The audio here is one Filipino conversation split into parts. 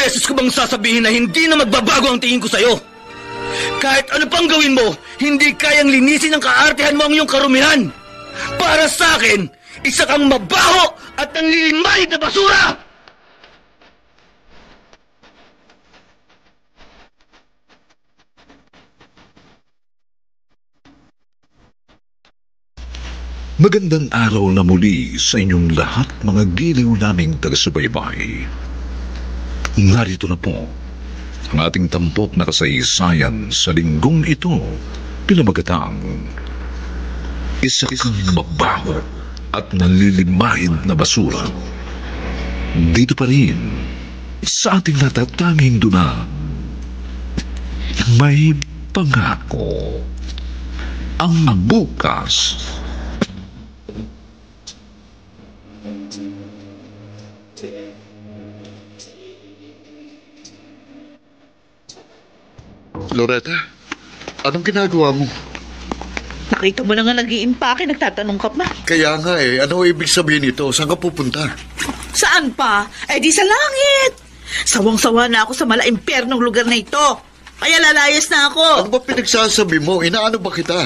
beses ko bang sasabihin na hindi na magbabago ang tingin ko sa'yo? Kahit ano pang gawin mo, hindi kayang linisin ng kaartehan mo ang iyong karumihan. Para sa akin, isa kang mabaho at nanlilimahid na basura! Magandang araw na muli sa inyong lahat, mga giliw naming taga-subaybay. Narito na po ang ating tampok na kasaysayan sa linggong ito, pinamagatang isa kang mabaho at nalilimahid na basura. Dito pa rin sa ating natatanging duna, may pangako ang bukas. Loretta, anong ginagawa mo? Nakita mo na nga nag-iimpake, nagtatanong ka pa. Kaya nga ano ibig sabihin nito? Saan ka pupunta? Saan pa? Di sa langit. Sawang-sawa na ako sa mala-impernong lugar na ito. Kaya lalayas na ako. Ano ba pinagsasabi mo? Inaano ba kita?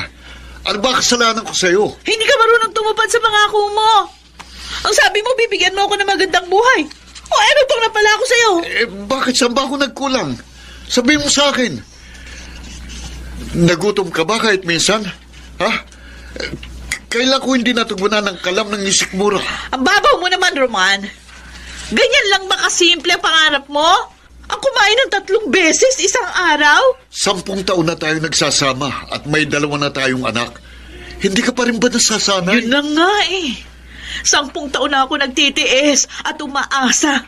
Ano ba kasalanan ko sa'yo? Hindi ka marunong tumupad sa pangako mo. Ang sabi mo, bibigyan mo ako ng magandang buhay. Ano bang napala ako sa'yo? Bakit saan ba ako nagkulang? Sabihin mo sa akin. Nagutom ka ba kahit minsan? Ha? Kailan ko hindi natugunan ng kalam ng isikmura? Ang babaw mo naman, Roman. Ganyan lang ba kasimple ang pangarap mo? Ang kumain ng 3 beses isang araw? 10 taon na tayo nagsasama at may 2 na tayong anak. Hindi ka pa rin ba nasasanay? Yun na nga 10 taon na ako nagtitiis at umaasa.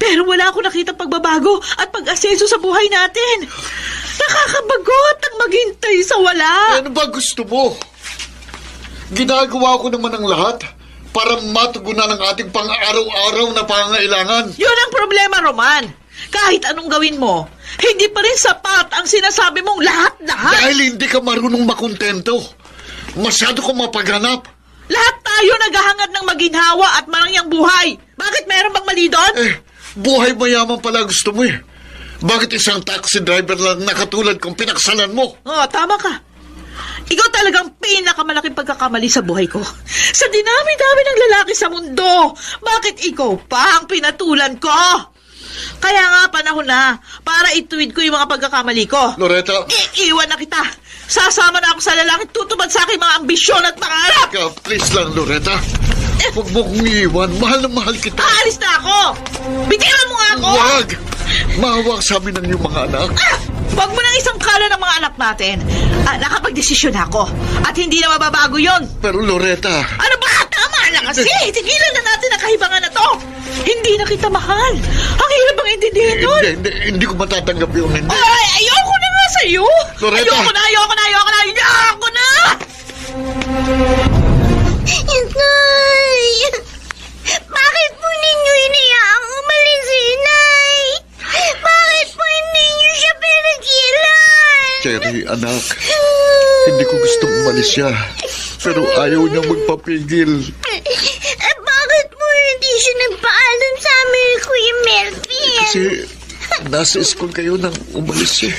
Pero wala ako nakita pagbabago at pag-asenso sa buhay natin. Nakakabagot ang maghintay sa wala. Ano ba gusto mo? Ginagawa ko naman ang lahat para matugunan ang ating pang-araw-araw na pangangailangan. Yun ang problema, Roman. Kahit anong gawin mo, hindi pa rin sapat ang sinasabi mong lahat-lahat. Dahil hindi ka marunong makontento. Masyado kang mapaghanap. Lahat tayo naghahangad ng maginhawa at marangyang buhay. Bakit meron bang mali doon? Buhay mayaman pala gusto mo Bakit isang taxi driver lang na katulad kong pinaksalan mo? Tama ka. Ikaw talagang pinakamalaking pagkakamali sa buhay ko. Sa dinami-dami ng lalaki sa mundo, bakit ikaw pa ang pinatulan ko? Kaya nga panahon na para ituwid ko yung mga pagkakamali ko. Loretta! Iiwan na kita. Sasama na ako sa lalaki tutupad sa aking mga ambisyon at pangarap. Please lang, Loretta. Huwag mo kong iiwan. Mahal na mahal kita. Aalis na ako. Bitiwan mo nga ako. Huwag! Mahawak sa amin ng iyong mga anak. Huwag mo nang isang kala ng mga anak natin. Nakapag-desisyon ako. At hindi na mababago yon. Pero Loretta... Ano ba? Tama na kasi. Tigilan na natin ang kahibangan na to. Hindi na kita mahal. Ang hirap bang intindihin nun? Hindi ko matatanggap yun. Hindi. Ay, ayoko na nga sa'yo. Loretta! Ayoko na. Inay! Bakit po ninyo iniyaang umalis si Inay? Bakit po hindi niyo siya pinagilan? Cherry, anak. Hindi ko gustong umalis siya. Pero ayaw niyang magpapigil. Bakit po hindi siya nagpaalam sa amin, Kuya Melvin? Kasi nasa school kayo nang umalis siya.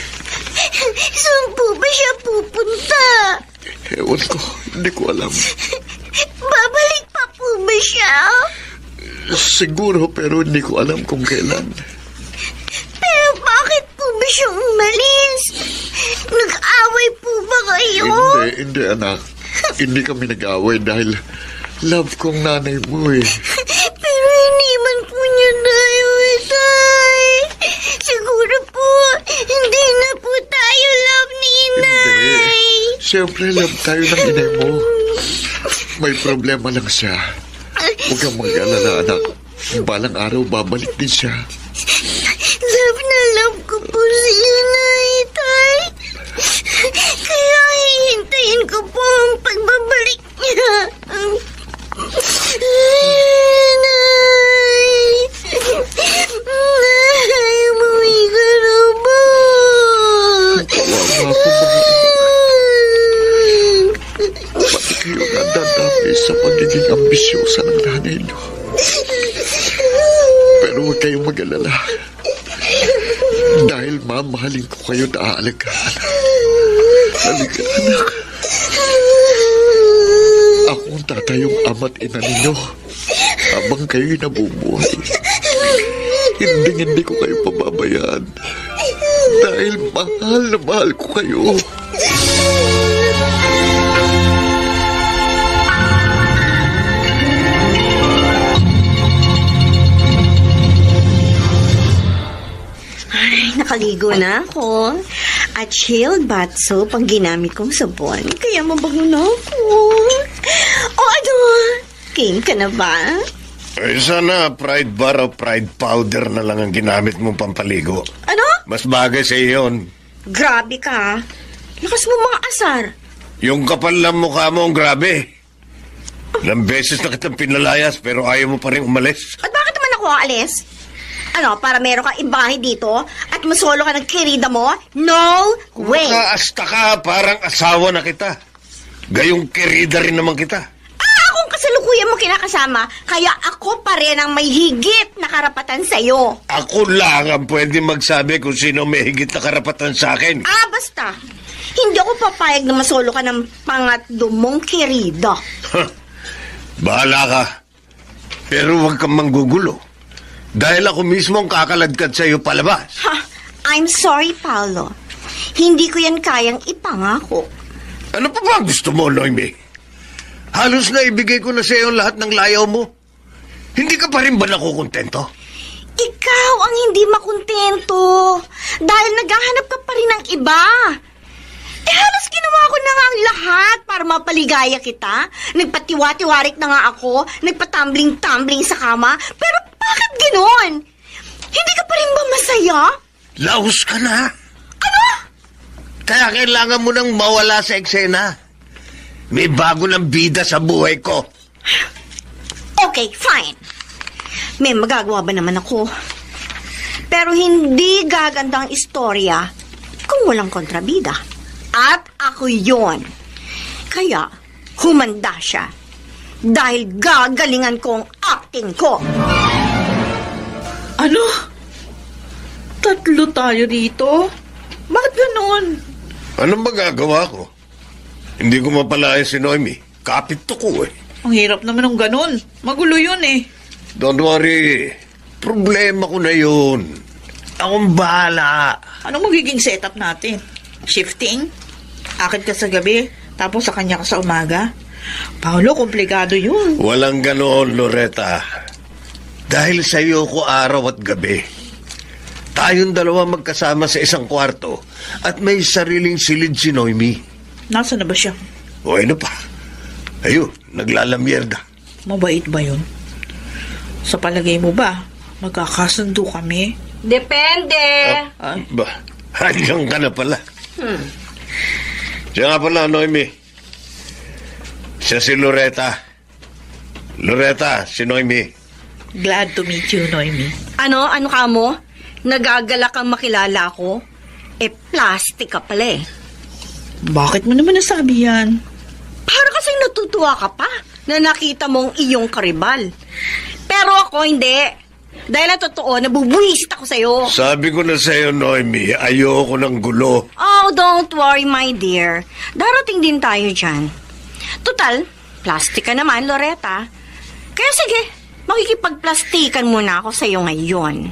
Saan po ba siya pupunta? Ewan ko, hindi ko alam. Babalik pa po ba siya? Siguro, pero hindi ko alam kung kailan. Pero bakit po ba siya umalis? Nag-away po ba kayo? Hindi anak. Hindi kami nag-away dahil love kong nanay mo Pero hindi man po niya tayo, Tay. Siguro po, hindi na po tayo love ni Inay. Hindi. Siyempre, love tayo ng inay mo. May problema lang siya. Huwag kang mag-alala, anak. Balang araw, babalik din siya. Love na love ko po si Inay, Tay. Kaya hihintayin ko po ang pagbabalik niya. Inay, umuwi ka na ba? Kawawa ko ba? Pati kayo nadadami sa pagiging ambisyosa ng nanay niyo. Pero huwag kayong mag-alala. Dahil mamahalin ko kayo at aalagaan. Halika, anak. Ako ang tatayong ama't ina ninyo habang kayo'y nabubuhay. Hindi ko kayo pababayaan dahil mahal na mahal ko kayo. Ay, nakaligo na ako. At chilled bath soap ang ginamit kong sabon. Kaya mabago na ako. O ano? Game ka na ba? Ay, sana Pride Bar o Pride Powder na lang ang ginamit mong pampaligo. Ano? Mas bagay sa iyon. Grabe ka. Lakas mo mga asar. Yung kapal ng mukha mo ang grabe. Ilang beses na kitang pinalayas pero ayaw mo pa rin umalis. At bakit naman ako aalis? Ano, para meron kang ibahe dito at masolo ka ng kirida mo? No way! Kaasta ka, parang asawa na kita. Gayong kerida rin naman kita. Akong kasalukuyan mo kinakasama, kaya ako pa rin ang may higit na karapatan sa'yo. Ako lang ang pwede magsabi kung sino may higit na karapatan sa akin. Basta. Hindi ako papayag na masolo ka ng pangatlo mong kirida. Bahala ka. Pero huwag kang manggugulo. Dahil ako mismo ang kakaladkad sa iyo palabas. I'm sorry, Paolo. Hindi ko yan kayang ipangako. Ano pa ba gusto mo, Noemi? Halos na ibigay ko na sa iyo lahat ng layaw mo. Hindi ka pa rin ba nakukontento? Ikaw ang hindi makontento. Dahil naghahanap ka pa rin ng iba. Halos ginawa ko na nga ang lahat para mapaligaya kita. Nagpatiwa-tiwarik na nga ako. Nagpatumbling-tumbling sa kama. Pero bakit ganoon? Hindi ka pa rin ba masaya? Laos ka na. Ano? Kaya kailangan mo nang mawala sa eksena. May bago ng bida sa buhay ko. Okay, fine. May magagawa ba naman ako? Pero hindi gagandang istorya kung walang kontrabida. At ako yon. Kaya, humanda siya. Dahil gagalingan ko ang acting ko. Ano? Tatlo tayo dito? Bakit ganoon? Anong magagawa ko? Hindi ko mapalaya si Noemi. Kapit to ko eh. Ang hirap naman ng ganun. Magulo yun eh. Don't worry. Problema ko na yun. Akong bahala. Anong magiging setup natin? Shifting? Akit ka sa gabi, tapos sa kanya ka sa umaga? Paolo, komplikado yun. Walang ganoon, Loretta. Dahil sa iyo ko araw at gabi. Tayong dalawa magkasama sa isang kwarto at may sariling silid si Noemi. Nasaan na ba siya? O ano pa? Ayun, naglalamyerda. Mabait ba yun? Sa palagay mo ba, magkakasundo kami? Depende. Ba, hanyang ka na pala. Siya nga pala, Noemi. Siya si Loretta. Loretta, si Noemi. Glad to meet you, Noemi. Ano ka mo? Nagagalak kang makilala ko? Plastic ka pala eh. Bakit mo naman nasabi yan? Para kasing natutuwa ka pa na nakita mong iyong karibal. Pero ako hindi. Dahil ang totoo, nabubuwist ako sa'yo. Sabi ko na sa'yo, Noemi, ayoko ng gulo. Oh, don't worry, my dear. Darating din tayo dyan. Total, plastic ka naman, Loretta. Kaya sige, makikipagplastikan muna ako sa'yo ngayon.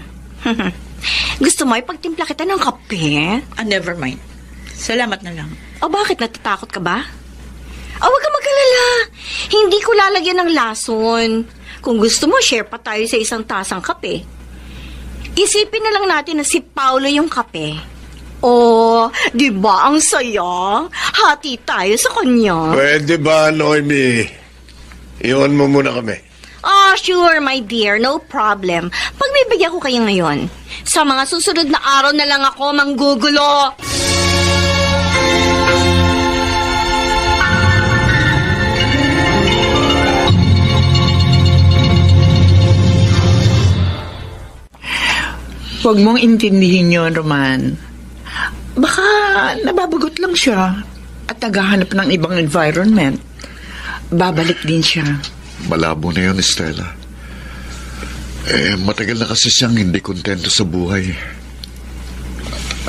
Gusto mo ipagtimpla kita ng kape? Never mind. Salamat na lang. O bakit natatakot ka ba? Huwag ka mag-alala. Hindi ko lalagyan ng lason. Kung gusto mo, share pa tayo sa isang tasang kape. Isipin na lang natin na si Paolo yung kape. Oh, di ba ang saya? Hati tayo sa kanya. Pwede ba, Noemi? Iwan mo muna kami. Oh, sure, my dear. No problem. Pagbibigyan ko kayo ngayon. Sa mga susunod na araw na lang ako manggugulo. Huwag mong intindihin yun, Roman. Baka nababagot lang siya at naghahanap ng ibang environment. Babalik din siya. Malabo na yun, Estela. Matagal na kasi siyang hindi kontento sa buhay.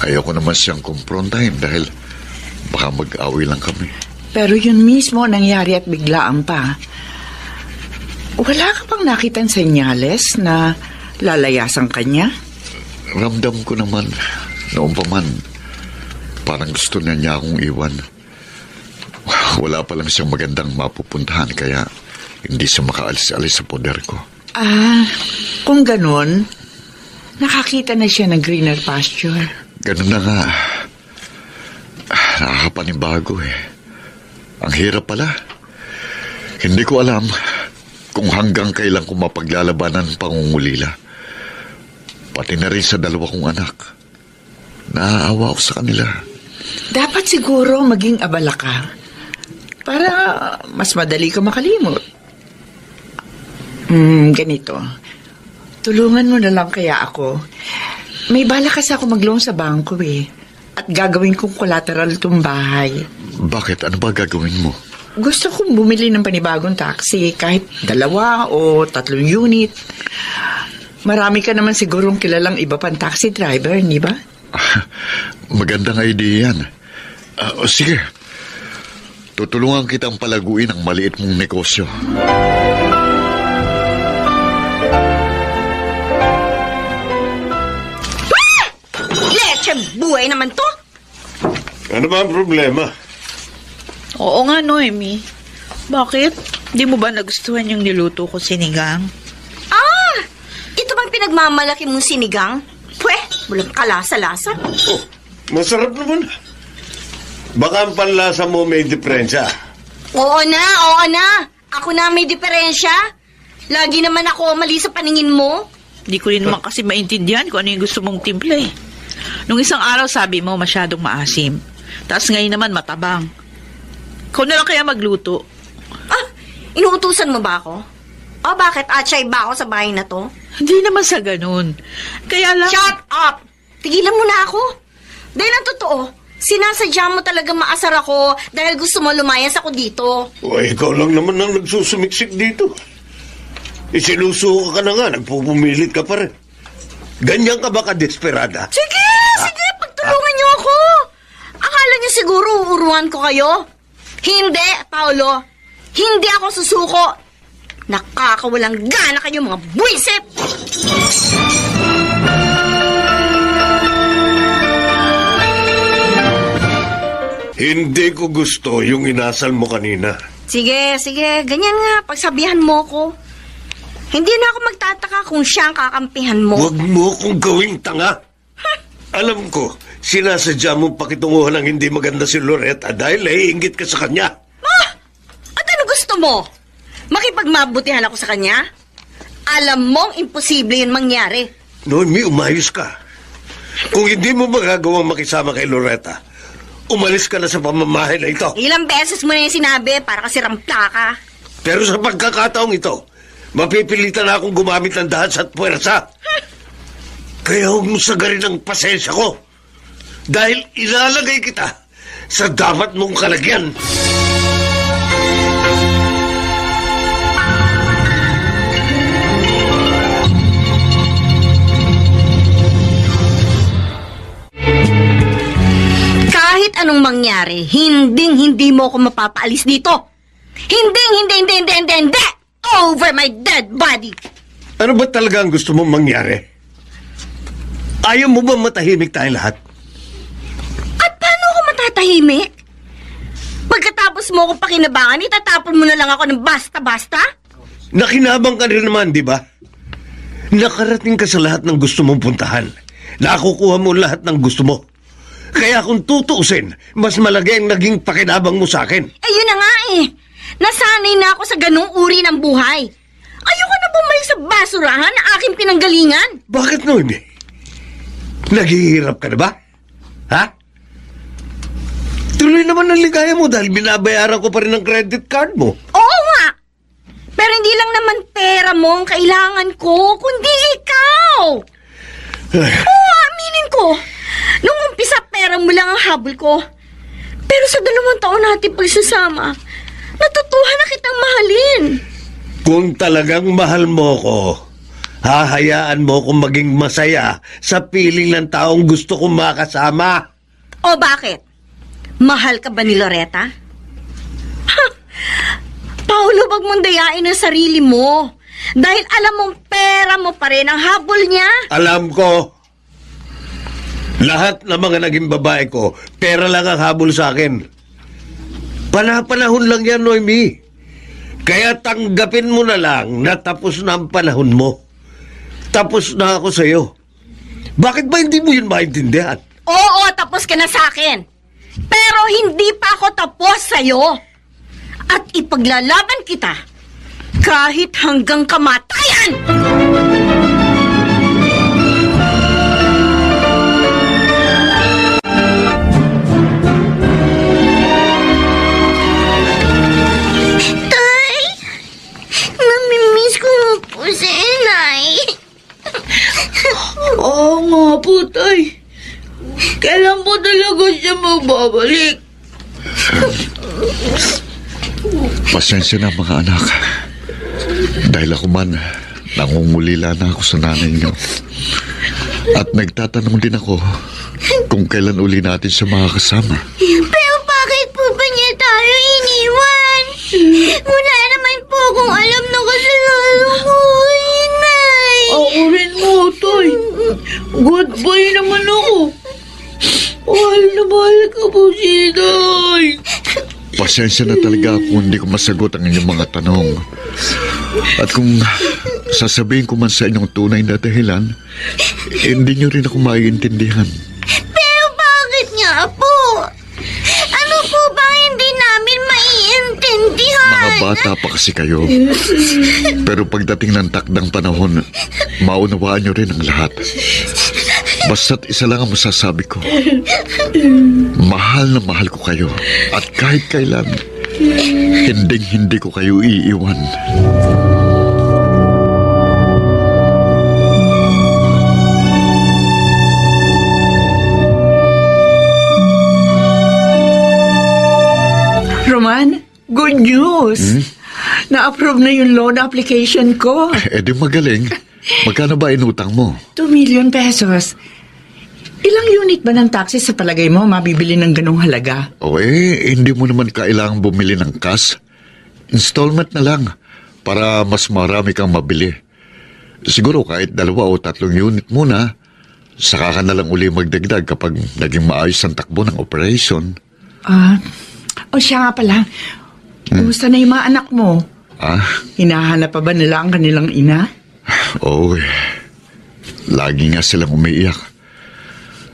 Ayoko naman siyang kumprontahin dahil baka mag-away lang kami. Pero yun mismo nangyari at biglaan pa. Wala ka bang nakitang senyales na lalayasan kanya? Ramdam ko naman, noon pa man, parang gusto niya akong iwan. Wala pa lang siyang magandang mapupuntahan kaya hindi siya makaalis-alis sa poder ko. Kung ganun, nakakita na siya ng greener pasture. Ganun na nga. Nakakapanibago eh. Ang hirap pala. Hindi ko alam kung hanggang kailan ko mapaglalabanan ang pangungulila. Pati na rin sa 2 kong anak. Naaawa ako sa kanila. Dapat siguro maging abala ka para mas madali ka makalimot. Ganito. Tulungan mo na lang kaya ako. May bala kasi ako mag-loan sa bangko eh. At gagawin kong collateral itong bahay. Bakit? Ano ba gagawin mo? Gusto kong bumili ng panibagong taxi, kahit 2 o 3 unit. Marami ka naman sigurong kilalang iba pang taxi driver, di ba? Magandang idea yan. Sige. Tutulungan kitang palaguin ang maliit mong negosyo. Leche buhay naman to. Ano ba ang problema? Oo nga, Noemi. Bakit? Di mo ba nagustuhan yung niluto ko sinigang? Ito bang pinagmamalaki mong sinigang? Pweh, walang kalasa-lasa. Oh, masarap naman. Baka ang panlasa mo may diferensya. Oo na. Ako na may diferensya. Lagi naman ako mali sa paningin mo. Di ko rin naman kasi maintindihan kung ano yung gusto mong timpla eh. Nung isang araw sabi mo masyadong maasim. Tapos ngayon naman matabang. Ikaw na lang kaya magluto. Inuutusan mo ba ako? O bakit atsay ba ako sa bahay na to? Hindi naman sa ganun. Kaya lang... Shut up! Tigilan mo na ako. Dahil ang totoo, sinasadya mo talaga maasar ako dahil gusto mo lumayas ako dito. O, ikaw lang naman ang nagsusumiksik dito. Isinusuko ka na nga, nagpupumilit ka pa rin. Ganyan ka ba ka-desperada? Sige, pagtulungan niyo ako. Akala niyo siguro uuruan ko kayo? Hindi, Paolo. Hindi ako susuko. Nakakawalang gana kayo mga buwisit! Hindi ko gusto yung inasal mo kanina. Sige. Ganyan nga, pagsabihan mo ko. Hindi na ako magtataka kung siya ang kakampihan mo. Huwag mo kong gawing tanga. Alam ko, sinasadya mong pakitunguhan ng hindi maganda si Loretta dahil naiinggit ka sa kanya. At ano gusto mo? Makipagmabutihan ako sa kanya? Alam mong imposible yun mangyari. Noemi, umayos ka. Kung hindi mo magagawang makisama kay Loretta, umalis ka na sa pamamahay na ito. Ilang beses mo na yung sinabi para kasi rampla ka. Pero sa pagkakataong ito, mapipilitan na akong gumamit ng dahas at puwersa. Kaya huwag mo sagarin ang pasensya ko. Dahil ilalagay kita sa dapat mong kalagyan. Kahit anong mangyari, hindi mo ako mapapaalis dito. Hindi. Over my dead body. Ano ba talaga ang gusto mong mangyari? Ayaw mo ba matahimik tayong lahat? At paano ako matatahimik? Pagkatapos mo akong pakinabangan, itatapon mo na lang ako ng basta-basta? Nakinabang ka rin naman, di ba? Nakarating ka sa lahat ng gusto mong puntahan. Nakukuha mo lahat ng gusto mo. Kaya kung tutuusin, mas malaki ang naging pakinabang mo sa akin. Yun na nga eh. Nasanay na ako sa ganung uri ng buhay. Ayoko na bumalik sa basurahan na aking pinanggalingan. Bakit, Noemi? Naghihirap ka na ba? Ha? Tuloy naman ang ligaya mo dahil binabayaran ko pa rin ang credit card mo. Oo nga. Pero hindi lang naman pera mo ang kailangan ko, kundi ikaw. Oo, aminin ko. Nung umpisa, pera mo lang ang habol ko. Pero sa 2 taon natin pagsasama, natutuhan na kitang mahalin. Kung talagang mahal mo ko, hahayaan mo kung maging masaya sa piling ng taong gusto kong makasama. O bakit? Mahal ka ba ni Loretta? Ha! Paulo, wag mong dayain ang sarili mo. Dahil alam mong pera mo pa rin ang habol niya. Alam ko. Lahat ng mga naging babae ko, pera lang ang habol sa akin. Panahon lang yan, Noemi. Kaya tanggapin mo na lang na tapos na ang panahon mo. Tapos na ako sa'yo. Bakit ba hindi mo yun maintindihan? Oo, tapos ka na sa akin. Pero hindi pa ako tapos sa'yo. At ipaglalaban kita kahit hanggang kamatayan! Tay, namimiss ko na po si Inay. Oo nga po, Tay. Kailan po talaga siya magbabalik? Pasensya na mga anak. Dahil ako man, nangungulila na ako sa nanay niyo. At nagtatanong din ako kung kailan uli natin siya makakasama. Pero bakit po ba niya tayo iniwan? Wala naman po akong alam na kasalanan ko, Inay. Ako rin mo, Tay. Goodbye naman ako. Mahal na mahal ka po si Inay. Pasensya na talaga kung hindi ko masagot ang inyong mga tanong. At kung sasabihin ko man sa inyong tunay na dahilan, hindi nyo rin ako maiintindihan. Pero bakit nga po? Ano po ba hindi namin maiintindihan? Mga bata pa kasi kayo. Pero pagdating ng takdang panahon, maunawaan nyo rin ang lahat. Basta't isa lang ang masasabi ko. Mahal na mahal ko kayo. At kahit kailan, hindi ko kayo iiwan. Roman, good news. Na-approve na yung loan application ko. Eh di magaling. Magkano ba inutang mo? 2 million pesos. Ilang unit ba ng taxi sa palagay mo mabibili ng ganong halaga? O hindi mo naman kailangang bumili ng cash. Installment na lang para mas marami kang mabili. Siguro kahit 2 o 3 unit muna, saka ka na lang uli magdagdag kapag naging maayos ang takbo ng operation. Siya nga pala. Kumusta na yung mga anak mo? Hinahanap pa ba nila ang kanilang ina? Oo, lagi nga silang umiiyak.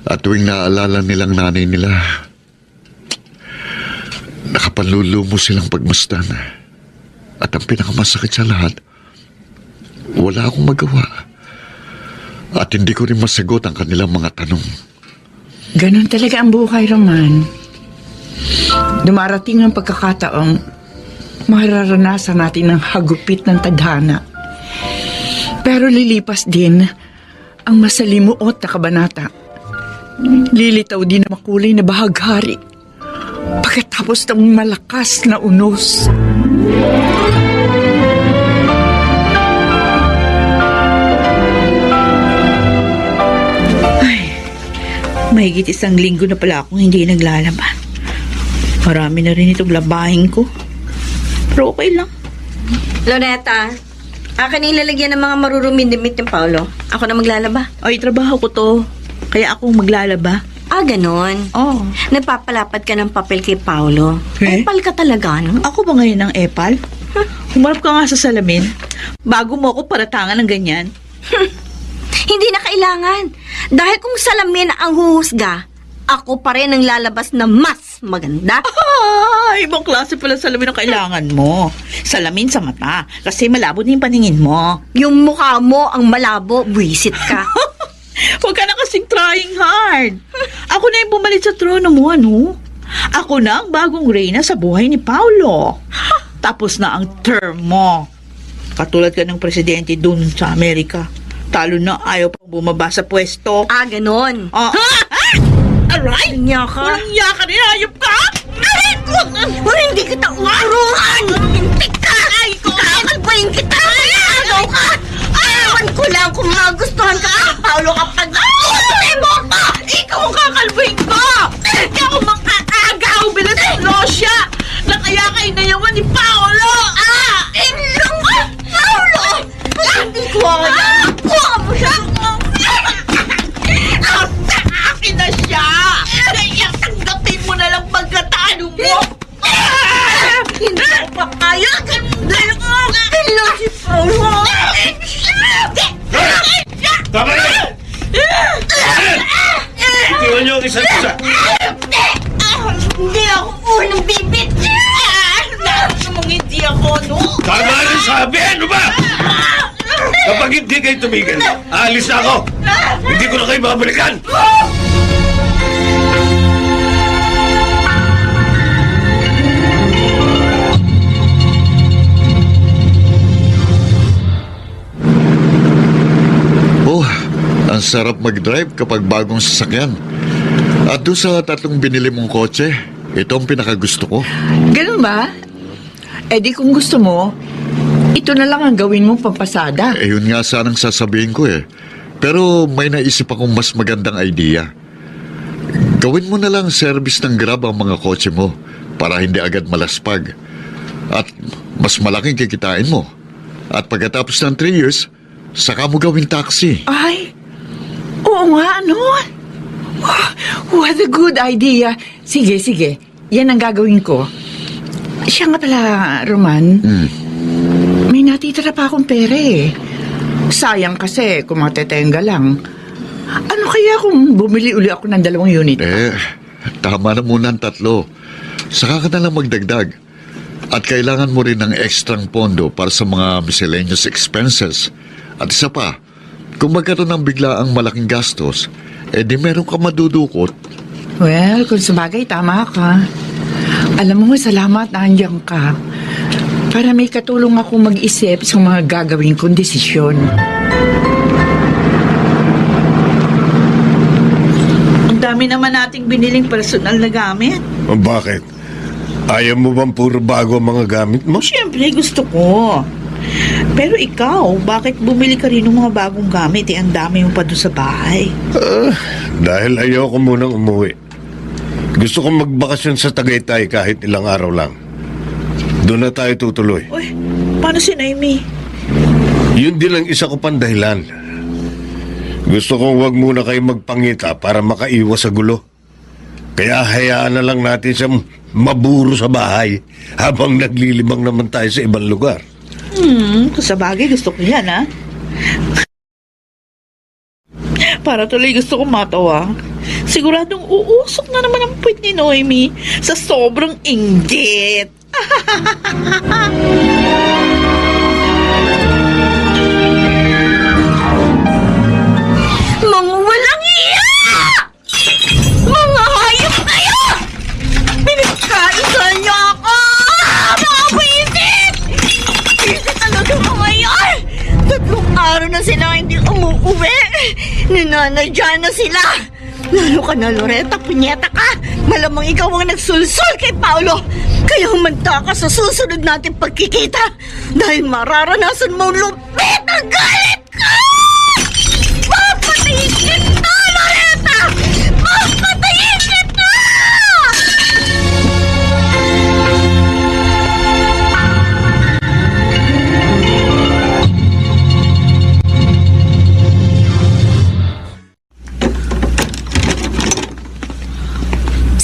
At tuwing naalala nilang nanay nila, nakapanlulumo silang pagmasdan. At ang pinakamasakit sa lahat, wala akong magawa. At hindi ko rin masagot ang kanilang mga tanong. Ganon talaga ang buhay, Roman. Dumarating ang pagkakataong mararanasan natin ang hagupit ng tadhana. Pero lilipas din ang masalimuot na kabanata. Lilitaw din ang makulay na bahaghari pagkatapos ng malakas na unos. Ay, mahigit 1 linggo na pala akong hindi naglalaban. Marami na rin itong labahin ko. Pero okay lang. Loretta, akin yung lalagyan ng mga maruruming damit ni Paulo. Ako na maglalaba. Ay, trabaho ko to. Kaya ako maglalaba. Ganon. Oh. Nagpapalapad ka ng papel kay Paulo. Eh? Epal ka talaga, no? Ako ba ngayon ang epal? Humarap ka nga sa salamin. Bago mo ako paratangan ng ganyan. Hindi na kailangan. Dahil kung salamin ang huhusga, ako pa rin ang lalabas na mas maganda. Ibang klase pala salamin ang kailangan mo. Salamin sa mata. Kasi malabo din yung paningin mo. Yung mukha mo ang malabo, buwisit ka. Huwag ka na kasing trying hard. Ako na yung pumalit sa trono mo, ano? Ako na ang bagong reyna sa buhay ni Paulo. Tapos na ang term mo. Katulad ka ng presidente dun sa Amerika. Talo na ayaw pang bumaba sa pwesto. Ganon. Aray! Walang yaka. Walang yaka rin, hayop ka! Aray! Hindi kita uruan! Hintik ka! Kakalbayin kita! Ayaw ka! Ewan ko lang bahay na yaman ni Paolo! Paolo! Hindi ko alam! Kuha mo siya! Akin na siya! Kaya tanggapin mo na lang pagkatalo mo! Hindi ko papayag! Hello si Paolo! Tama na! Itiwan niyo ang isa't isa! Hindi ako unang bibit! Nasa mong hindi ako, no? Tama na sabi! Ano ba? Kapag hindi kayo tumigil, aalis na ako! Hindi ko na kayo babalikan! Oh, ang sarap mag-drive kapag bagong sasakyan. At doon sa 3 binili mong kotse, ito ang pinakagusto ko. Ganun ba? Eh di kung gusto mo, ito na lang ang gawin mong pampasada. Eh yun nga sanang sasabihin ko eh. Pero may naisip akong mas magandang idea. Gawin mo na lang service ng Grab ang mga kotse mo para hindi agad malaspag. At mas malaking kikitain mo. At pagkatapos ng 3 years, saka mo gawin taxi. Ay, oo nga, ano? What a good idea. Sige, yan ang gagawin ko. Siya nga pala, Roman, may natitira pa akong pera eh. Sayang kasi kung matetenga lang. Ano kaya kung bumili uli ako ng 2 unit? Tama na muna ang 3. Saka ka na lang magdagdag. At kailangan mo rin ng ekstrang pondo para sa mga miscellaneous expenses. At isa pa, kung magkaroon ng biglaang malaking gastos, di meron ka madudukot. Well, kung sabagay, tama ka. Alam mo, salamat na andiyan ka. Para may katulong ako mag-isip sa mga gagawin kong desisyon. Ang dami naman nating biniling personal na gamit. Bakit? Ayaw mo bang puro bago ang mga gamit mo? Siyempre, gusto ko. Pero ikaw, bakit bumili ka rin ng mga bagong gamit? Ang dami mo pa doon sa bahay. Dahil ayaw ko munang umuwi. Gusto kong magbakasyon sa Tagaytay kahit ilang araw lang. Doon na tayo tutuloy. Uy, paano si Naomi? Yun din ang isa ko pang dahilan. Gusto kong wag muna kayo magpangita para makaiwas sa gulo. Kaya hayaan na lang natin siya maburo sa bahay habang naglilibang naman tayo sa ibang lugar. Kung sa bagay, gusto ko yan, ha? Para tuloy gusto kong matawa. Siguradong uusok na naman ang puwit ni Noemi sa sobrang inggit. Mga walang iya! Mga hayop kayo! Pinagkaitan niyo ako! Mga buwisit! Buwisit talaga mga yan! 3 araw na sila hindi umuuwi. Ninanadyan na sila. Lalo ka na, Loretta, punyeta ka. Malamang ikaw ang nagsulsul kay Paolo. Kaya humanda ka sa susunod natin pagkikita. Dahil mararanasan mo lupit ang galit ko! Papatayin kita, Loretta! Papatayin kita!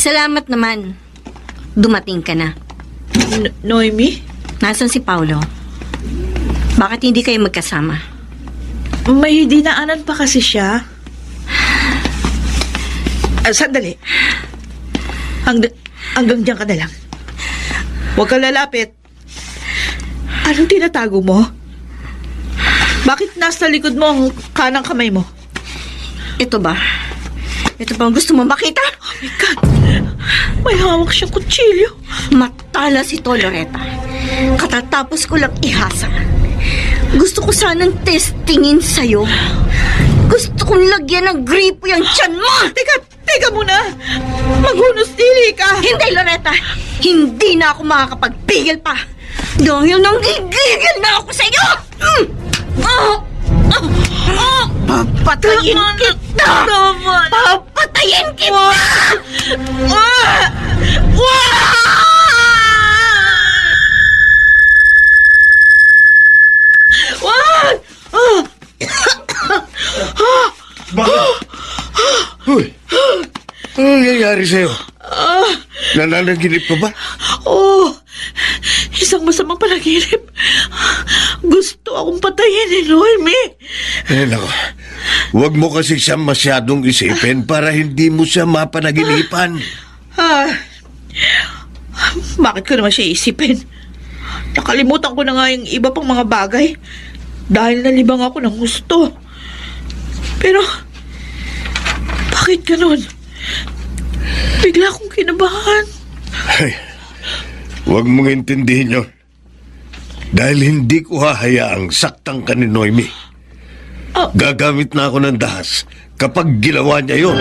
Salamat naman. Dumating ka na. Noemi? Nasaan si Paolo? Bakit hindi kayo magkasama? May dinaanan pa kasi siya. Sandali. Hanggang diyan ka na lang. Huwag ka lalapit. Anong tinatago mo? Bakit nasa likod mo ang kanang kamay mo? Ito ba? Ito ba ang gusto mo makita? Oh my God! May hawak siyang kutsilyo. Matalas ito, Loretta. Katatapos ko lang ihasa. Gusto ko sanang testingin sa'yo. Gusto kong lagyan ng gripo yung tiyan mo! Teka muna! Maghunos dili ka! Hindi, Loretta! Hindi na ako makakapagpigil pa! Dahil nanggigigil na ako sa'yo! Papatayin kita! Papatayin kita! nangyari sa'yo? Nananaginip ka ba? Oo. Isang masamang panaginip. Gusto akong patayin ni Noemi. Nako. Huwag mo kasi siya masyadong isipin para hindi mo siya mapanaginipan. Bakit ko naman siya isipin? Nakalimutan ko na nga yung iba pang mga bagay dahil nalibang ako ng gusto. Pero, bakit ganun? Bigla akong kinabahan. Ay, huwag mong intindihin yun. Dahil hindi ko hahayaang saktang ka ni Noemi. Gagamit na ako ng dahas kapag ginawa niya yun.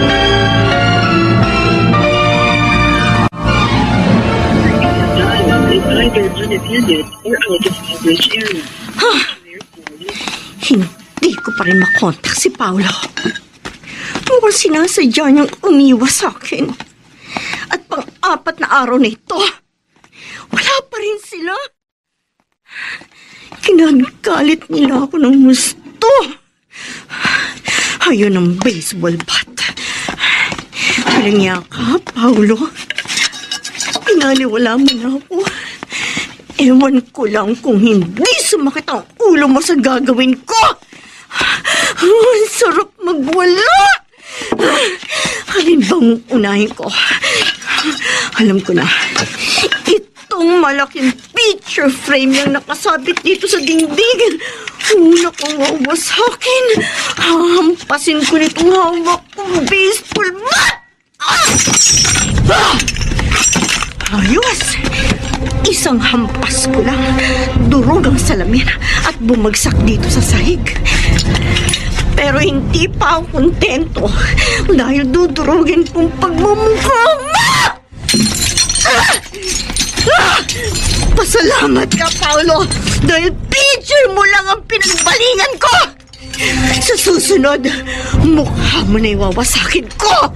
Hindi ko pa rin makontak si Paolo. Mukhang sinasadya niyang umiwas sa akin. At pang-4 na araw na ito, wala pa rin sila. Kinagalit nila ako ng gusto. Ayun ang baseball bat. Walang niya ka, Paolo. Pinaliwala mo na ako. Ewan ko lang kung hindi sumakit ang ulo mo sa gagawin ko. Ang sarap magwala. Alin bang unahin ko? Alam ko na. Itong malaking picture frame yung nakasabit dito sa dingding. Una kong wawasakin. Hampasin ko nitong hawak kong baseball bat. Ayos! Isang hampas ko lang. Durog ang salamin at bumagsak dito sa sahig. Pero hindi pa ako kontento dahil dudurugin kong pagmumukha mo! Pasalamat ka, Paolo, dahil picture mo lang ang pinagbalingan ko! Sa susunod, mukha mo na iwawasakin ko!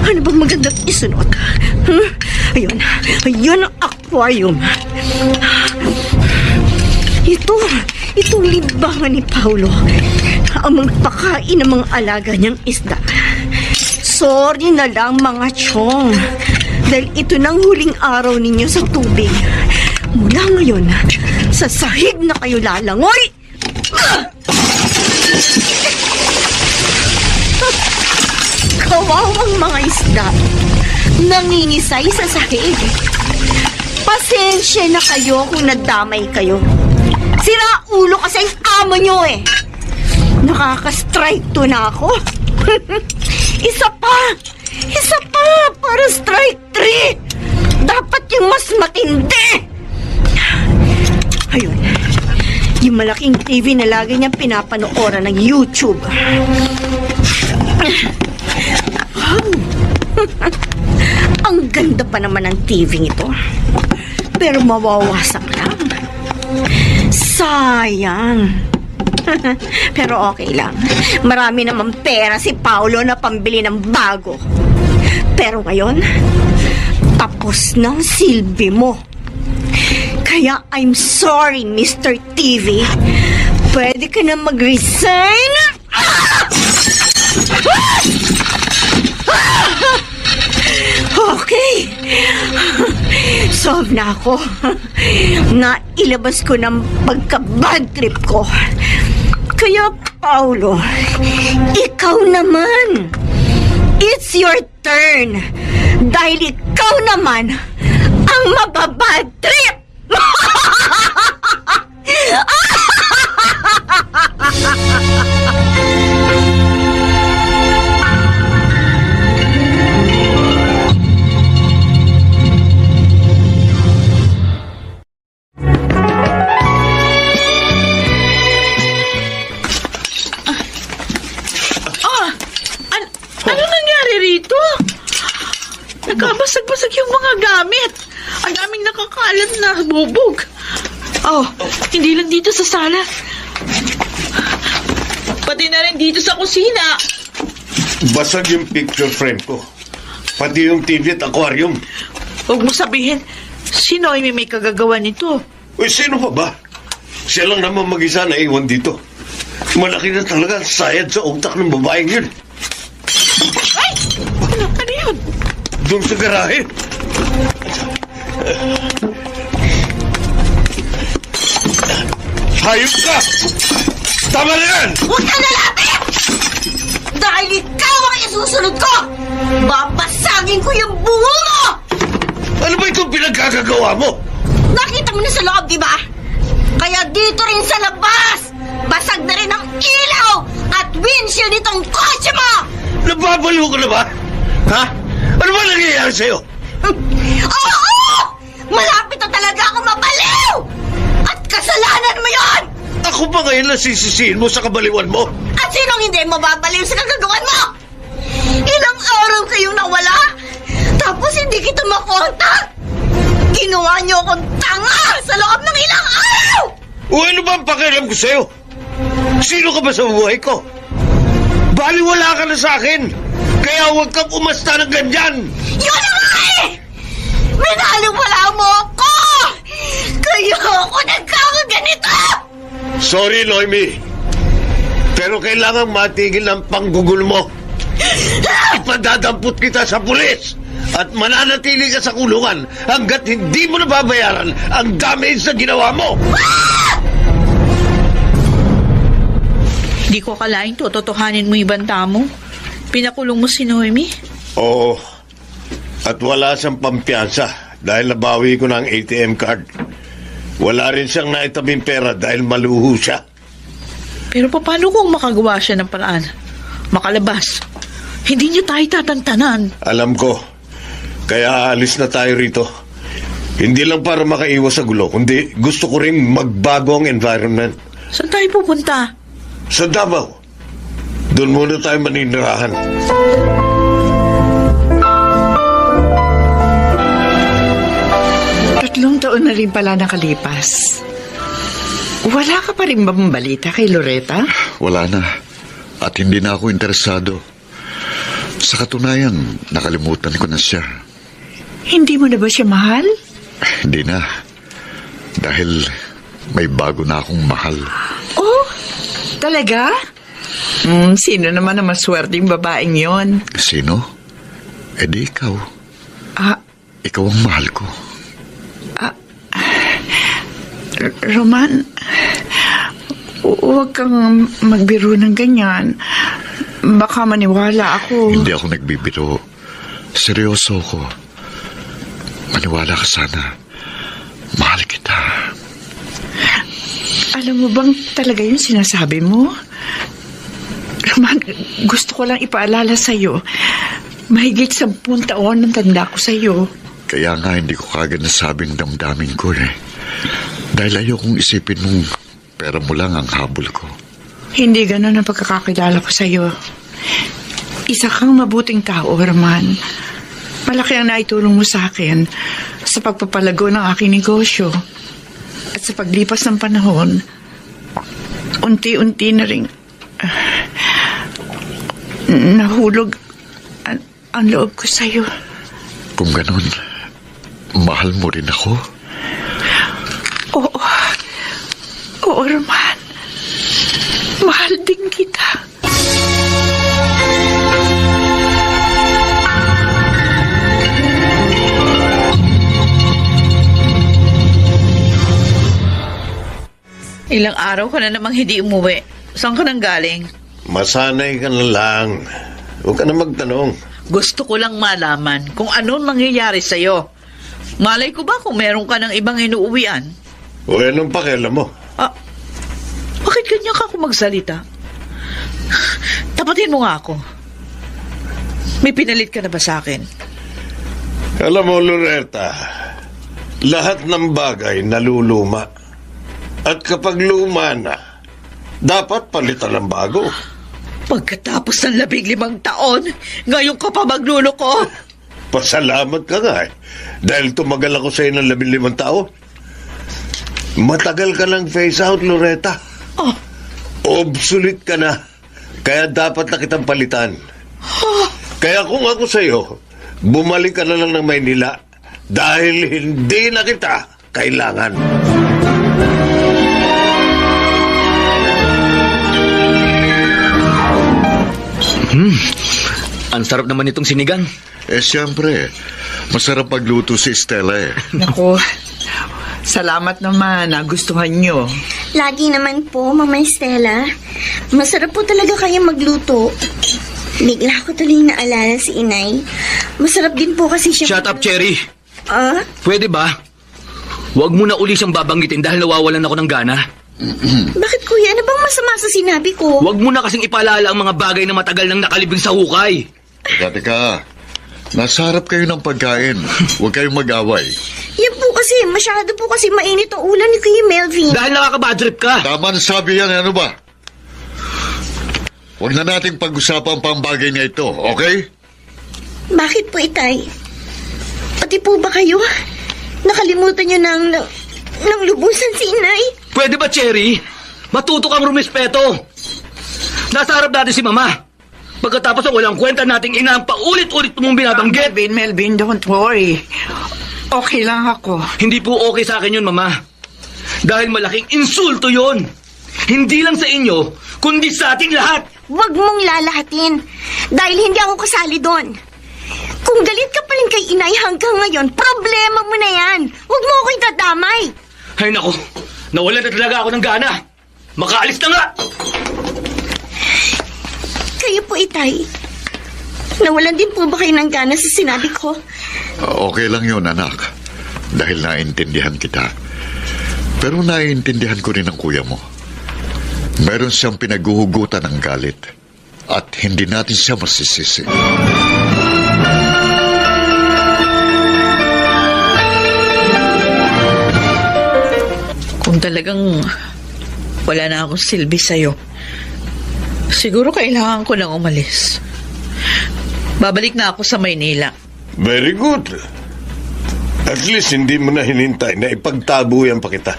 Ano bang magandang isunod? Ayun ang aquarium. Itong libangan ni Paolo ang magpakain ng mga alaga niyang isda. Sorry na lang mga chong, dahil ito nang huling araw ninyo sa tubig. Mula ngayon, sa sahig na kayo lalangoy. Kawawang mga isda, nangingisay sa sahig. Pasensya na kayo kung nadamay kayo. Sira ulo kasi ang amo nyo eh. Nakaka-strike 2 na ako. Isa pa para strike 3. Dapat yung mas matindi. Ayun, yung malaking TV na lagi niyang pinapanooran ng YouTube. Ang ganda pa naman ng TV ito. Pero mawawasak lang. Sayang. Pero okay lang. Marami naman pera si Paolo na pambili ng bago. Pero ngayon, tapos na ang silbi mo. Kaya I'm sorry, Mr. TV. Pwede ka na mag-resign? Okay. Solve na ako. Nailabas ko ng pagka-bad trip ko. Kaya, Paolo, ikaw naman. It's your turn. Dahil ikaw naman ang mababad trip. Ano nangyari rito? Nagkabasag-basag yung mga gamit. Ang daming nakakalat na bubog. Hindi lang dito sa sala. Pati na rin dito sa kusina. Basag yung picture frame ko. Pati yung TV at aquarium. Huwag mo sabihin, si Noemi may kagagawa nito. Uy, sino pa ba? Siya lang naman mag-isa na iwan dito. Malaki na talaga ang sayad sa utak ng babaeng yun. Ay! Doon sa garahe. Hayop ka! Tama na yan! Huwag ka nalapit! Dahil ikaw ang isusunod ko! Babasagin ko yung bungo mo! Ano ba itong pinagkakagawa mo? Nakita mo na sa loob, di ba? Kaya dito rin sa labas, basag na rin ang ilaw at windshield nitong kotse mo! Nababaliw ko na ba? Ha? Ano ba nangyayari sa'yo? Oo! Malapit na talaga ako mabaliw! At kasalanan mo yon! Ako ba ngayon nasisisihin mo sa kabaliwan mo? At sinong hindi mababaliw sa kagagawan mo? Ilang araw kayong nawala, tapos hindi kita makontak! Ginawa niyo akong tanga sa loob ng ilang araw! O ano ba ang pakialam ko sa'yo? Sino ka ba sa buhay ko? Baliwala ka na sa akin! Kaya huwag kang umasta ng ganyan! Yun na nga eh! Minaliwala mo ako! Kaya ako nagkakaganito! Sorry, Noemi. Pero kailangan matigil ang panggugol mo. Ipadadampot kita sa pulis at mananatili ka sa kulungan hanggat hindi mo nababayaran ang damage na ginawa mo. Di ko akalain totohanin mo yung banta mo. Pinakulong mo si Noemi? Oo. At wala siyang pampiyansa dahil nabawi ko ng ATM card. Wala rin siyang naitabing pera dahil maluho siya. Pero paano kung makagawa siya ng paraan? Makalabas. Hindi niyo tayo tatantanan. Alam ko. Kaya alis na tayo rito. Hindi lang para makaiwas sa gulo, kundi gusto ko rin magbago ang environment. Saan tayo pupunta? Sa Davao. Doon muna tayo maninirahan. 3 taon na rin pala nakalipas. Wala ka pa rin bang balita kay Loretta? Wala na. At hindi na ako interesado. Sa katunayan, nakalimutan ko na siya. Hindi mo na ba siya mahal? Hindi na. Dahil may bago na akong mahal. Oh, talaga? Sino naman ang maswerteng babaeng yon? Sino? Eh di ikaw. Ikaw ang mahal ko. Roman, huwag kang magbiro ng ganyan. Baka maniwala ako. Hindi ako nagbibiro. Seryoso ko. Maniwala ka sana. Mahal kita. Alam mo bang talaga yung sinasabi mo? Roman, gusto ko lang ipaalala sa'yo. Mahigit 10 taon ng tanda ko sa'yo. Kaya nga hindi ko kagad nasabing damdamin ko eh. Dahil ayokong isipin mong pera mo lang ang habol ko. Hindi ganun ang pagkakakilala ko sa'yo. Isa kang mabuting tao, Roman. Malaki ang naitulong mo sa akin sa pagpapalago ng aking negosyo. At sa paglipas ng panahon, unti-unti na rin nahulog ang loob ko sa'yo. Kung ganun, mahal mo rin ako? Oo, Roman. Mahal din kita. Ilang araw ka na namang hindi umuwi. Saan ka nang galing? Masanay ka na lang. Huwag ka na magtanong. Gusto ko lang malaman kung anong nangyayari sa'yo. Malay ko ba kung meron ka ng ibang inuuwian? O anong pakialam mo? Bakit ganyan ka kung magsalita? Tapatin mo nga ako. May pinalit ka na ba sa akin? Alam mo, Loretta, lahat ng bagay naluluma. At kapag luma na, dapat palitan ng bago. Pagkatapos ng 15 taon, ngayon ka pa magluloko. Pasalamat ka nga eh. Dahil tumagal ako sa'yo ng 15 taon. Matagal ka ng face out, Loretta. Obsolete ka na. Kaya dapat na kitang palitan. Kaya kung ako sa'yo, bumalik ka na lang ng Maynila. Dahil hindi na kita kailangan. Ang sarap naman itong sinigang. Siyempre, masarap magluto si Stella eh. Naku, salamat naman. Nagustuhan nyo. Lagi naman po, Mama Stella. Masarap po talaga kayo magluto. Bigla ko tuloy naalala si Inay. Masarap din po kasi siya... Shut up, Cherry. Pwede ba? Huwag mo na uli siyang babanggitin dahil nawawalan ako ng gana. Bakit kuya? Ano bang masama sa sinabi ko? Huwag mo na kasing ipaalala ang mga bagay na matagal nang nakalibing sa hukay. Teka, nasa harap kayo ng pagkain. Huwag kayong mag-away. Yan po kasi, masyado po kasi mainit ang ulan ni Kuya Melvin. Dahil nakakabadrip ka. Tama na sabi yan, ano ba? Huwag na nating pag-usapan pang bagay na ito, okay? Bakit po, Itay? Pati po ba kayo? Nakalimutan niyo ng lubusan si Inay? Pwede ba, Cherry? Matuto kang rumispeto. Nasa harap natin si Mama. Pagkatapos ang walang kwenta nating ina ang paulit-ulit mong binabanggit. Melvin, don't worry. Okay lang ako. Hindi po okay sa akin yun, Mama. Dahil malaking insulto yun. Hindi lang sa inyo, kundi sa ating lahat. Huwag mong lalahatin. Dahil hindi ako kasali doon. Kung galit ka pa rin kay Inay hanggang ngayon, problema mo na yan. Huwag mo ako'y dadamay. Ay nako, nawalan na talaga ako ng gana. Makaalis na nga. Kayo po, Itay. Nawalan din po ba kayo ng gana sa sinabi ko? Okay lang yun, anak. Dahil naintindihan kita. Pero naiintindihan ko rin ang kuya mo. Meron siyang pinaguhugutan ng galit. At hindi natin siya masisisi. Kung talagang wala na akong silbi sa'yo, siguro kailangan ko nang umalis. Babalik na ako sa Maynila. Very good. At least hindi mo na hinintay na ipagtabuyan pa kita.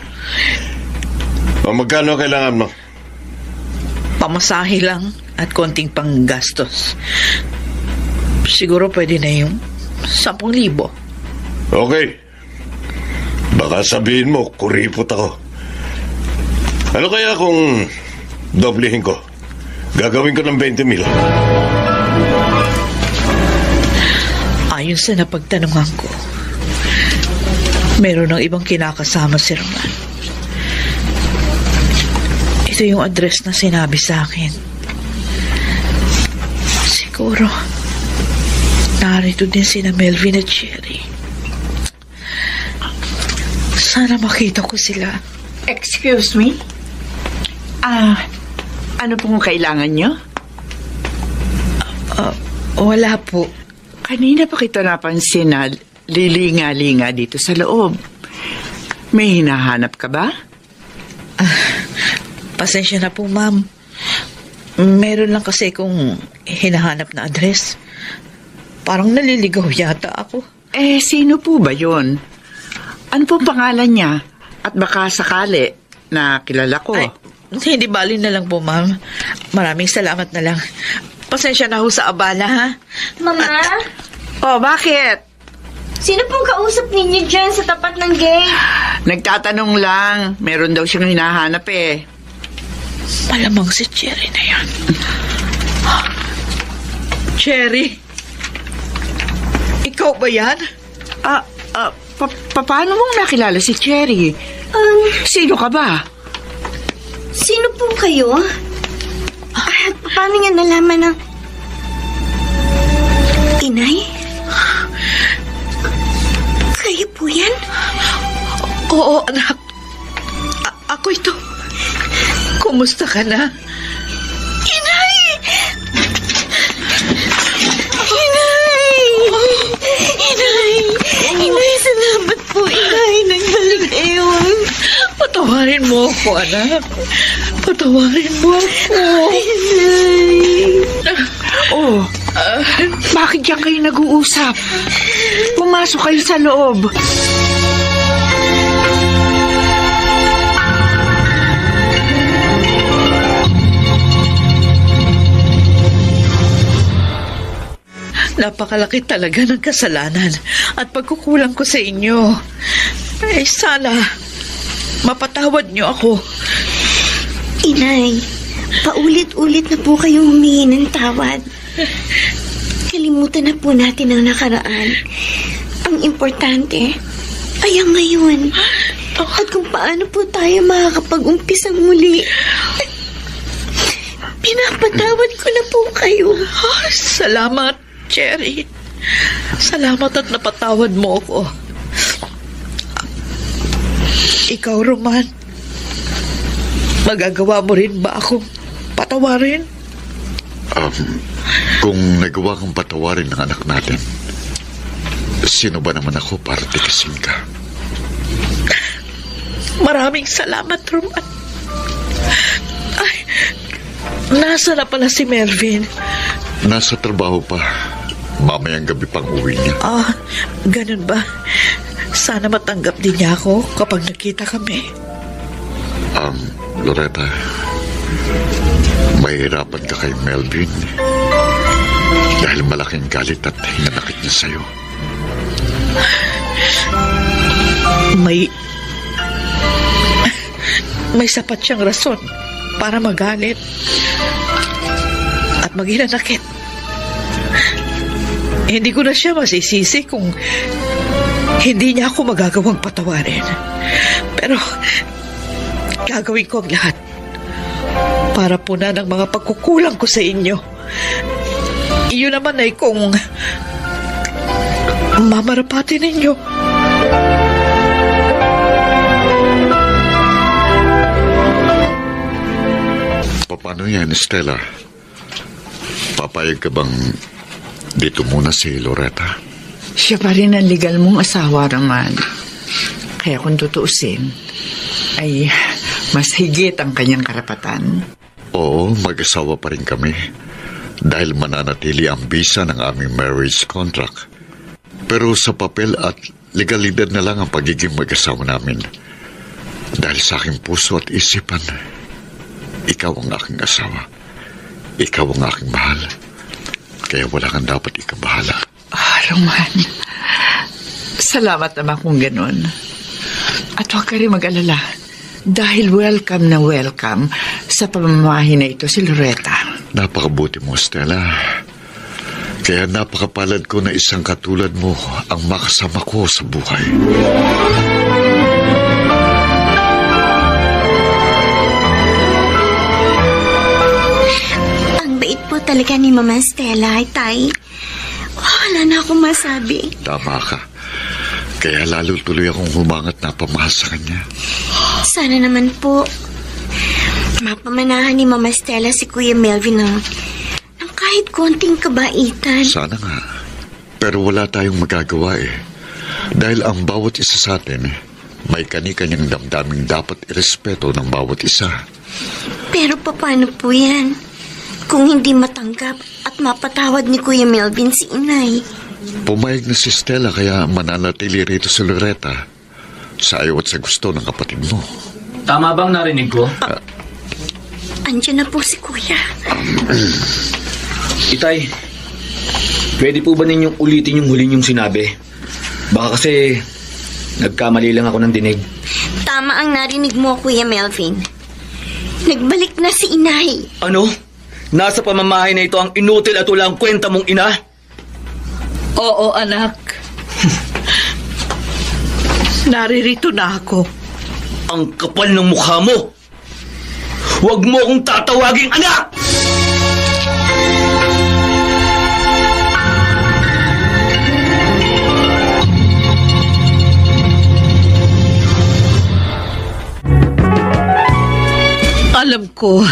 O magkano kailangan mo? Pamasahe lang at konting panggastos. Siguro pwede na yung 10,000. Okay. Baka sabihin mo, kuripot ako. Ano kaya kung doblehin ko? Gagawin ko ng 20,000. Ayon sa napagtanungan ko, meron ng ibang kinakasama si Roman. Ito yung address na sinabi sa akin. Siguro, narito din sina Melvin at Cherry. Sana makita ko sila. Excuse me? Ano pong kailangan nyo? Wala po. Kanina pa kita napansin na lilinga-linga dito sa loob. May hinahanap ka ba? Pasensya na po, ma'am. Meron lang kasi kung hinahanap na address. Parang naliligaw yata ako. Sino po ba yun? Ano pong pangalan niya? At baka sakali na kilala ko. Ay, hindi bali na lang po, ma'am. Maraming salamat na lang. Pasensya na ho sa abala, ha? Mama? Bakit? Sino pong kausap ninyo dyan sa tapat ng gate? Nagtatanong lang. Meron daw siyang hinahanap eh. Malamang si Cherry na yan. Cherry? Ikaw ba yan? Paano mong nakilala si Cherry? Sino ka ba? Sino po kayo? At paano niya nalaman na... Inay? Kayo po yan? Oo, anak. Ako ito. Kumusta ka na? Inay! Inay! Inay! Inay, salamat po, Inay. Nagbalik kayo. Patawarin mo ako, anak. Patawarin mo ako. Bakit diyan kayo nag-uusap? Pumasok kayo sa loob. Napakalaki talaga ng kasalanan at pagkukulang ko sa inyo. Sana mapatawad niyo ako. Inay, paulit-ulit na po kayong humingi ng tawad. Kalimutan na po natin ang nakaraan. Ang importante ay ang ngayon. At kung paano po tayo makakapag-umpisang muli. Pinapatawad ko na po kayo. Salamat, Cherry. Salamat at napatawad mo ako. Ikaw, Roman, magagawa mo rin ba akong patawarin? Kung nagawa kang patawarin ng anak natin, sino ba naman ako para tikasin ka? Maraming salamat, Roman. Ay, nasa na pala si Melvin? Nasa trabaho pa. Mamayang gabi pang uwi niya. Ganun ba? Sana matanggap din niya ako kapag nakita kami. Loretta, mahirapan ka kay Melvin dahil malaking galit at hinanakit niya sa'yo. May sapat siyang rason para magalit at maghinanakit. Hindi ko na siya masisisi kung hindi niya ako magagawang patawarin. Pero gagawin ko ang lahat para punan ang mga pagkukulang ko sa inyo. Iyon naman ay kung mamarapati ninyo. Paano yan, Stella? Papayag ka bang dito muna si Loretta? Siya pa rin ang legal mong asawa, Roman. Kaya kung tutuusin, ay mas higit ang kanyang karapatan. Oo, mag-asawa pa rin kami dahil mananatili ang bisa ng aming marriage contract. Pero sa papel at legalidad na lang ang pagiging mag-asawa namin. Dahil sa aking puso at isipan, ikaw ang aking asawa. Ikaw ang aking mahal. Kaya wala kang dapat ikabahala. Roman, salamat naman kung ganun. At huwag ka rin mag-alala. Dahil welcome na welcome sa pamamahin na ito si Loretta. Napakabuti mo, Stella. Kaya napakapalad ko na isang katulad mo ang makasama ko sa buhay. Ang bait po talaga ni Mama Stella, Tay. Wala na akong masabi. Tama ka. Kaya lalo tuloy akong humangat na pamahal sa kanya. Sana naman po mapamanahan ni Mama Stella si Kuya Melvin ng kahit konting kabaitan. Sana nga. Pero wala tayong magagawa eh. Dahil ang bawat isa sa atin may kani-kanyang damdaming dapat irespeto ng bawat isa. Pero paano po yan? Kung hindi matanggap at mapatawad ni Kuya Melvin si Inay. Pumayag na si Stella kaya mananatili rito si Loretta sa ayaw at sa gusto ng kapatid mo. Tama bang narinig ko? Andiyan na po si Kuya. Itay, pwede po ba ninyong ulitin yung huli niyong sinabi? Baka kasi nagkamali lang ako ng dinig. Tama ang narinig mo, Kuya Melvin. Nagbalik na si Inay. Ano? Nasa pamamahay na ito ang inutil at walang kwenta mong ina? Oo, anak. Naririto na ako. Ang kapal ng mukha mo! Huwag mo akong tatawaging anak! Alam ko,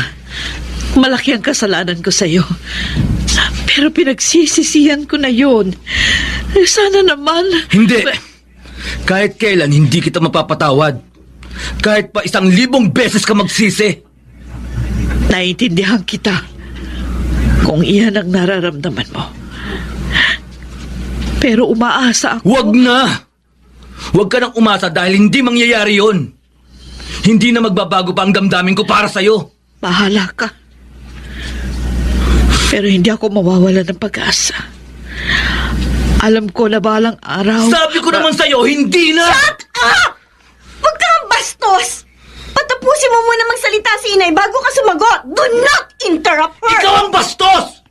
malaki ang kasalanan ko sa'yo. Pero pinagsisisihan ko na yun. Sana naman... Hindi! Kahit kailan, hindi kita mapapatawad. Kahit pa 1,000 beses ka magsisi. Naiintindihan kita kung iyan ang nararamdaman mo. Pero umaasa ako... Huwag na! Huwag ka nang umasa dahil hindi mangyayari yon. Hindi na magbabago pa ang damdamin ko para sa'yo. Bahala ka. Pero hindi ako mawawala ng pag-asa. Alam ko na balang araw... Sabi ko naman sa'yo, hindi na! Shut up! Huwag kang bastos! Patapusin mo muna magsalita si Inay bago ka sumagot. Do not interrupt her! Ikaw ang bastos!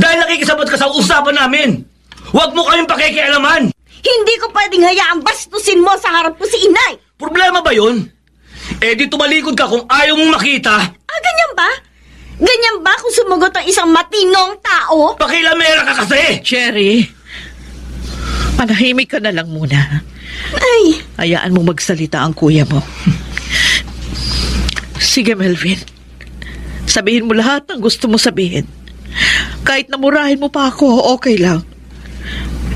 Dahil nakikisabot ka sa usapan namin. Huwag mo kaming pakikialaman. Hindi ko pwedeng hayaang bastusin mo sa harap ko si inay. Problema ba yun? Eh di tumalikod ka kung ayaw mong makita. Ganyan ba? Ganyan ba kung sumagot ang isang matinong tao? Pakilamera ka kasi! Cherry, panahimik ka na lang muna. Ay, Hayaan mo magsalita ang kuya mo. Sige, Melvin. Sabihin mo lahat ng gusto mo sabihin. Kahit namurahin mo pa ako, okay lang.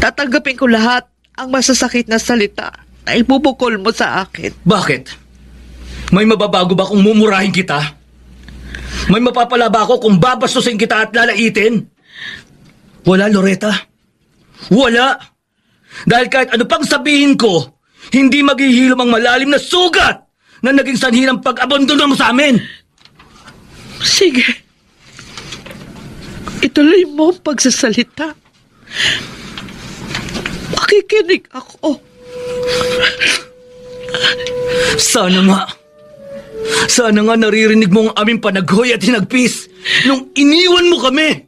Tatanggapin ko lahat ang masasakit na salita na ibubukol mo sa akin. Bakit? May mababago ba kung mumurahin kita? May mapapala ba ako kung babastusin kita at lalaitin? Wala, Loretta. Wala. Dahil kahit ano pang sabihin ko, hindi maghihilom ang malalim na sugat na naging sanhi ng pag-abandono mo sa amin. Sige. Ituloy mo ang pagsasalita. Makikinig ako. Sana nga naririnig mo ang aming panaghoy at hinagpis nung iniwan mo kami.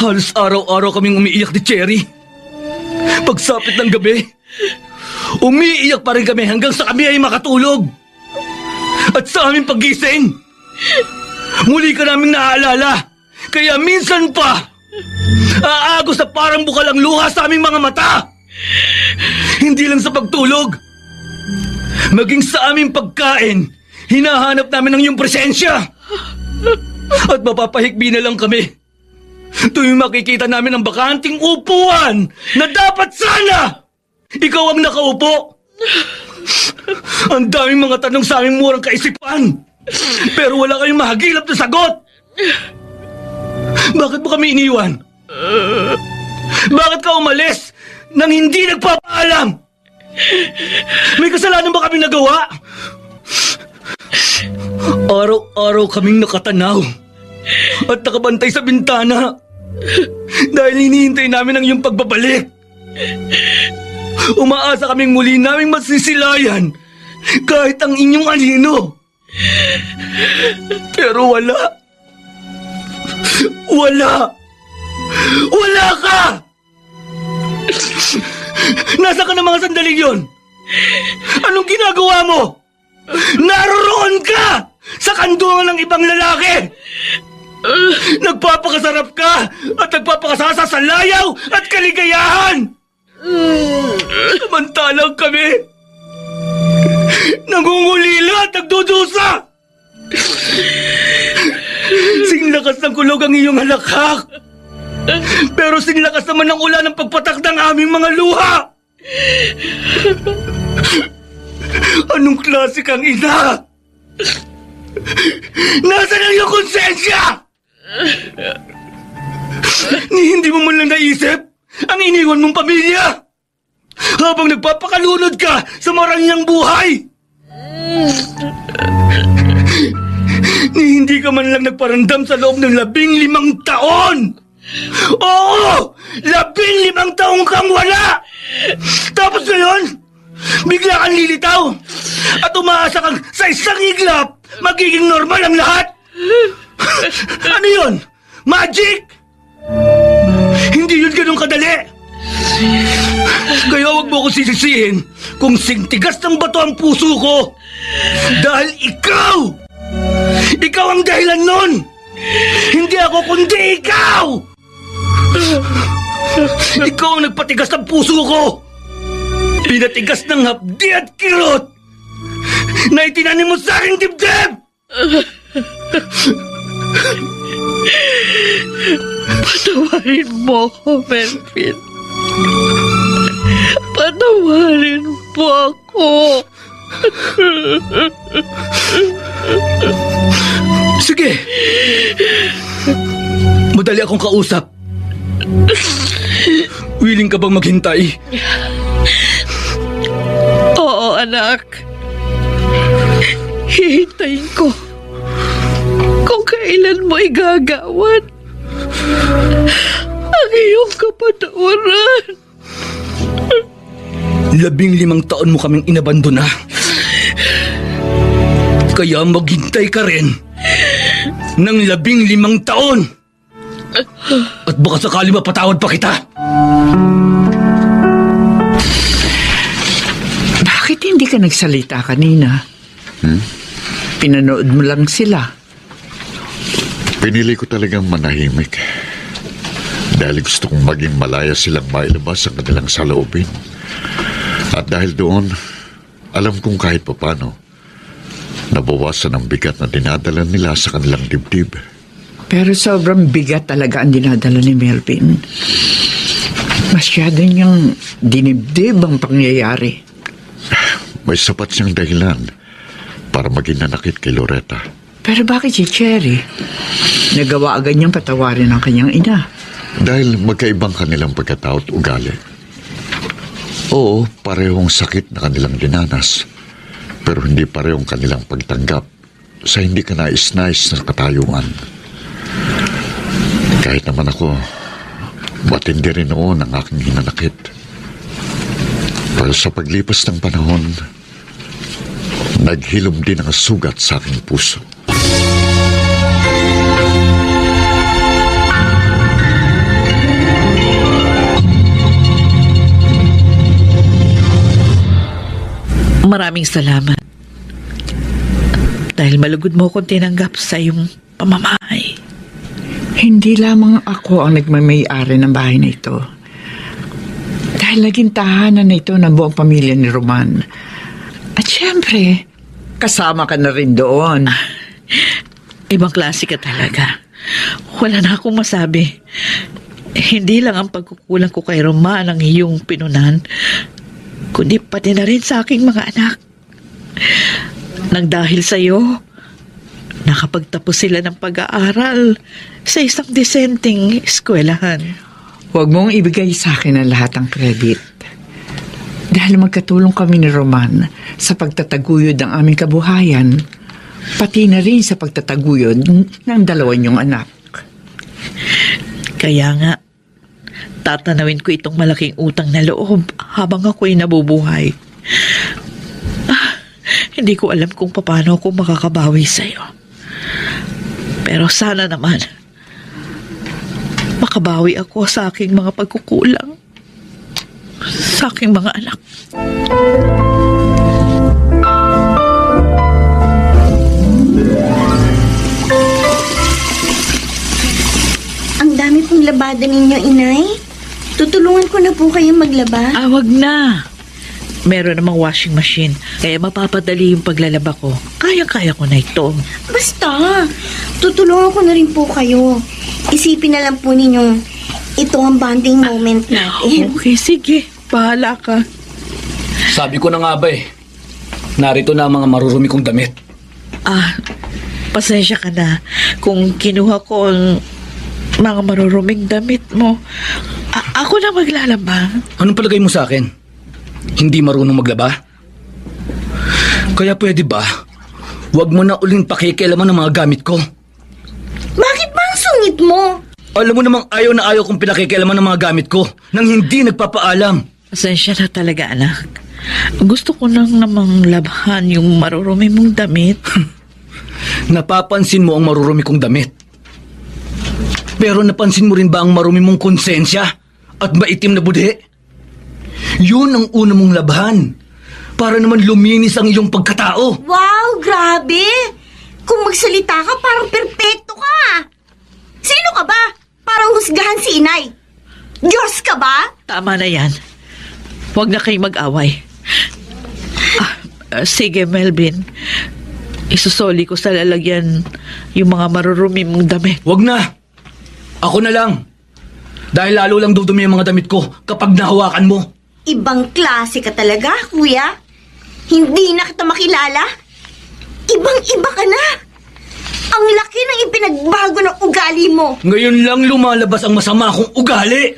Halos araw-araw kaming umiiyak ni Cherry. Pagsapit ng gabi, umiiyak pa rin kami hanggang sa kami ay makatulog. At sa aming paggising, muli ka naming naaalala. Kaya minsan pa, aagos na parang bukal ang luha sa aming mga mata. Hindi lang sa pagtulog, maging sa aming pagkain, hinahanap namin ang iyong presensya. At mapapahikbi na lang kami tuwing makikita namin ang bakanting upuan na dapat sana ikaw ang nakaupo. Ang daming mga tanong sa aming murang kaisipan, pero wala kayong mahagilap na sagot. Bakit mo kami iniwan? Bakit ka umalis nang hindi nagpapaalam? May kasalanan ba kami nagawa? Araw-araw kaming nakatanaw at nakabantay sa bintana dahil hinihintay namin ang iyong pagbabalik. Umaasa kaming muli naming masisilayan kahit ang inyong anino. Pero wala. Wala ka! Nasa ka ng mga sandaling yon? Anong ginagawa mo? Naroroon ka sa kandungan ng ibang lalaki! Nagpapakasarap ka at nagpapakasasa sa layaw at kaligayahan! Samantalang kami nangungulila at nagdudusa! Singlakas ng kulog ang iyong halakhak, pero singlakas naman ng ulan ng pagpatak ng aming mga luha! Anong klase kang ina? Nasaan ang iyong konsensya? Hindi mo man lang naisip ang iniwan mong pamilya habang nagpapakalunod ka sa marangyang buhay. Hindi ka man lang nagparandam sa loob ng 15 taon. Oo! 15 taong kang wala! Tapos ngayon, bigla kang lilitaw at umaasa kang sa isang iglap magiging normal ang lahat. Ano yun? Magic? Hindi yun ganun kadali. Kaya wag mo ko sisisihin kung singtigas ng bato ang puso ko. Dahil ikaw ang dahilan nun. Hindi ako kundi ikaw. Ikaw ang nagpatigas ng puso ko. Pinatigas ng hapdi at kirot na itinanim mo sa aking dibdib. Patawarin mo ako, Melvin. Patawarin mo ako. Sige. Madali akong kausap. Willing ka bang maghintay? Oo, anak. Hihintayin ko kung kailan mo igagawan ang iyong kapatawaran. 15 taon mo kaming inabandona. Kaya maghintay ka rin ng 15 taon. At baka sakali mapatawad pa kita. Bakit hindi ka nagsalita kanina? Pinanood mo lang sila. Pinili ko talagang manahimik. Dahil gusto kong maging malaya silang mailabas ang kanilang saloobin. At dahil doon, alam kong kahit papano, nabawasan ang bigat na dinadala nila sa kanilang dibdib. Pero sobrang bigat talaga ang dinadala ni Melvin. Masyado niyang dinibdib ang pangyayari. May sapat siyang dahilan para maging nanakit kay Loretta. Pero bakit si Cherry? Nagawa agad niyang patawarin ang kanyang ina. Dahil magkaibang kanilang pagkatao at ugali. Oo, parehong sakit na kanilang dinanas. Pero hindi parehong kanilang pagtanggap sa hindi ka nais-nais na katayuan. Kahit naman ako, matindi rin noon ang aking hinanakit. Pero sa paglipas ng panahon, naghilom din ang sugat sa aking puso. Maraming salamat. Dahil malugod mo akong tinanggap sa iyong pamamahay. Hindi lamang ako ang nagmamay-ari ng bahay na ito. Dahil naging tahanan na ito ng buong pamilya ni Roman. At syempre, kasama ka na rin doon. Ibang klase ka talaga. Wala na akong masabi. Hindi lang ang pagkukulang ko kay Roman ang iyong pinunan, kundi pati na rin sa aking mga anak. Nang dahil sa iyo, nakapagtapos sila ng pag-aaral sa isang disenteng eskwelahan. Huwag mong ibigay sa akin ang lahat ng credit. Dahil magkatulong kami ni Roman sa pagtataguyod ng aming kabuhayan, pati na rin sa pagtataguyod ng dalawa niyong anak. Kaya nga, tatanawin ko itong malaking utang na loob habang ako'y nabubuhay. Hindi ko alam kung paano ako makakabawi sa'yo. Pero sana naman, makabawi ako sa aking mga pagkukulang, sa aking mga anak. Ang dami pong labada ninyo, Inay. Tutulungan ko na po kayo maglaba. Wag na. Meron namang washing machine, kaya mapapadali yung paglalaba ko. Kaya-kaya ko na ito. Basta, tutulungan ko na rin po kayo. Isipin na lang po ninyo, ito ang bonding moment natin. Okay, sige. Bahala ka. Sabi ko na nga ba narito na ang mga marurumi kong damit. Pasensya ka na kung kinuha ko ang mga maruruming damit mo. Ako na maglalaba. Anong palagay mo sa akin? Hindi marunong maglaba? Kaya pwede ba, huwag mo na uling pakikialaman ng mga gamit ko? Bakit ba ang sungit mo? Alam mo namang ayaw na ayaw kong pinakikialaman ng mga gamit ko nang hindi nagpapaalam. Pasensya na talaga, anak. Gusto ko nang namang labhan yung marurumi mong damit. Napapansin mo ang marurumi kong damit. Pero napansin mo rin ba ang marumi mong konsensya at maitim na budhe? Yun ang una mong labhan para naman luminis ang iyong pagkatao. Wow, grabe! Kung magsalita ka, parang perpekto ka. Sino ka ba? Parang husgahan si Inay. Diyos ka ba? Tama na yan. Huwag na kayong mag-away. Sige, Melvin. Isusoli ko sa lalagyan yung mga marurumi mong damit. Huwag na. Ako na lang. Dahil lalo lang dudumi ang mga damit ko kapag nahawakan mo. Ibang klase ka talaga, kuya. Hindi na kita makilala. Ibang-iba ka na. Ang laki ng ipinagbago ng ugali mo. Ngayon lang lumalabas ang masama kong ugali.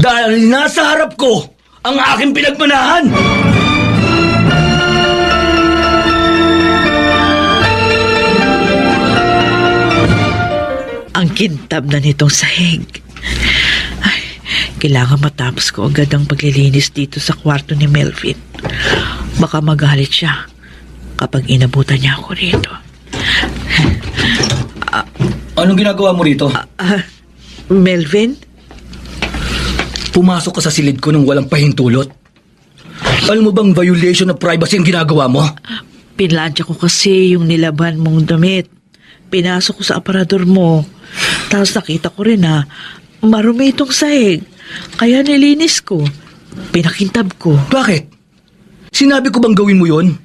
Dahil nasa harap ko ang aking pinagmanahan. Ang kintab na nitong sahig. Ay, kailangan matapos ko agad ang paglilinis dito sa kwarto ni Melvin. Baka magalit siya kapag inabutan niya ako rito. Anong ginagawa mo rito? Melvin? Pumasok ka sa silid ko nang walang pahintulot. Alam mo bang violation of privacy ang ginagawa mo? Pinlansya ko kasi yung nilaban mong damit. Pinasok ko sa aparador mo. Tapos nakita ko rin na marumi itong sahig. Kaya nilinis ko. Pinakintab ko. Bakit? Sinabi ko bang gawin mo yon?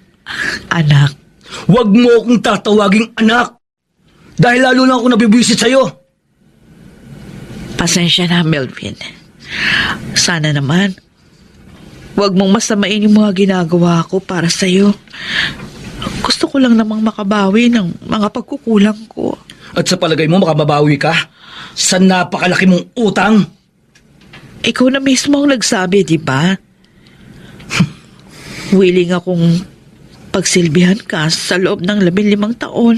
Anak. Huwag mo akong tatawaging anak. Dahil lalo na ako nabibwisit sa'yo. Pasensya na, Melvin. Sana naman, huwag mong masamain yung mga ginagawa ko para sa'yo. Gusto ko lang namang makabawi ng mga pagkukulang ko. At sa palagay mo makababawi ka sa napakalaki mong utang? Ikaw na mismo ang nagsabi, di ba? Willing akong pagsilbihan ka sa loob ng 15 taon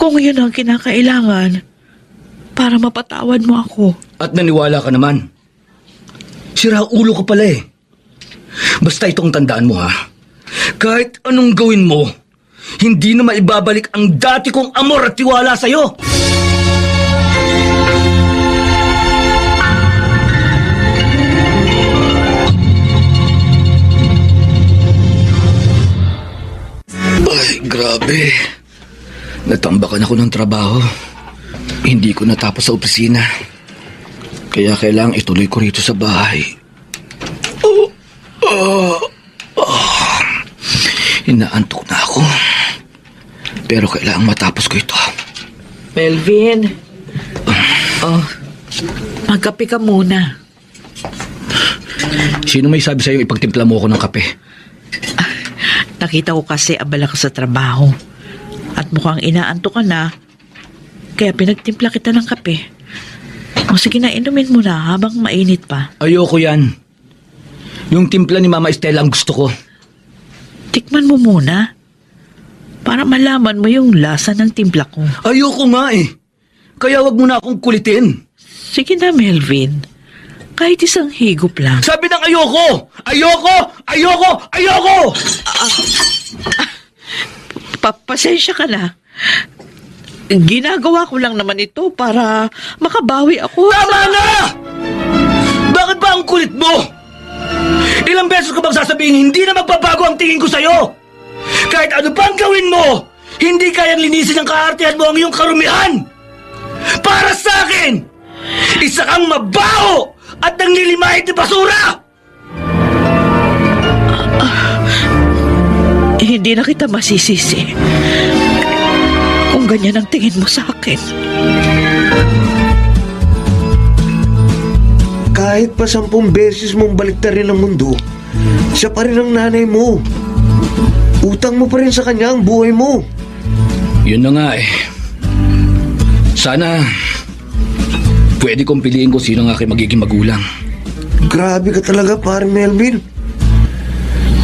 kung yun ang kinakailangan para mapatawad mo ako. At naniwala ka naman. Sira ulo ka pala eh. Basta itong tandaan mo ha. Kahit anong gawin mo, hindi na maibabalik ang dati kong amor at tiwala sa'yo. Ay, grabe. Natambakan ako ng trabaho. Hindi ko natapos sa opisina. Kaya kailangang ituloy ko rito sa bahay. Inaantok na ako. Pero kailangang matapos ko ito. Melvin. Magkape ka muna. Sino may sabi sa'yo ipagtimpla mo ako ng kape? Nakita ko kasi abala ka sa trabaho. At mukhang inaantok ka na. Kaya pinagtimpla kita ng kape. O sige na, inumin mo na habang mainit pa. Ayoko yan. Yung timpla ni Mama Estela ang gusto ko. Tikman mo muna. Para malaman mo yung lasa ng timpla ko. Ayoko nga eh. Kaya wag mo na akong kulitin. Sige na, Melvin. Kahit isang higop lang. Sabi ng ayoko! Ayoko! Ayoko! Ayoko! Pasensya ka na. Ginagawa ko lang naman ito para makabawi ako. Tama na! Bakit ba ang kulit mo? Ilang beses ko bang sasabihin hindi na magbabago ang tingin ko sa'yo? Kahit ano pang gawin mo, hindi kayang linisin ng kaartehan mo ang iyong karumihan. Para sa akin, isa kang mabaho at nanglilimahit na basura! Hindi na kita masisisi kung ganyan ang tingin mo sa akin. Kahit pa 10 beses mong baliktarin ang mundo, siya pa rin ang nanay mo. Utang mo pa rin sa kanya ang buhay mo. Yun na nga eh. Sana pwede kong piliin kung sino ang aking magiging magulang. Grabe ka talaga, paring Melvin.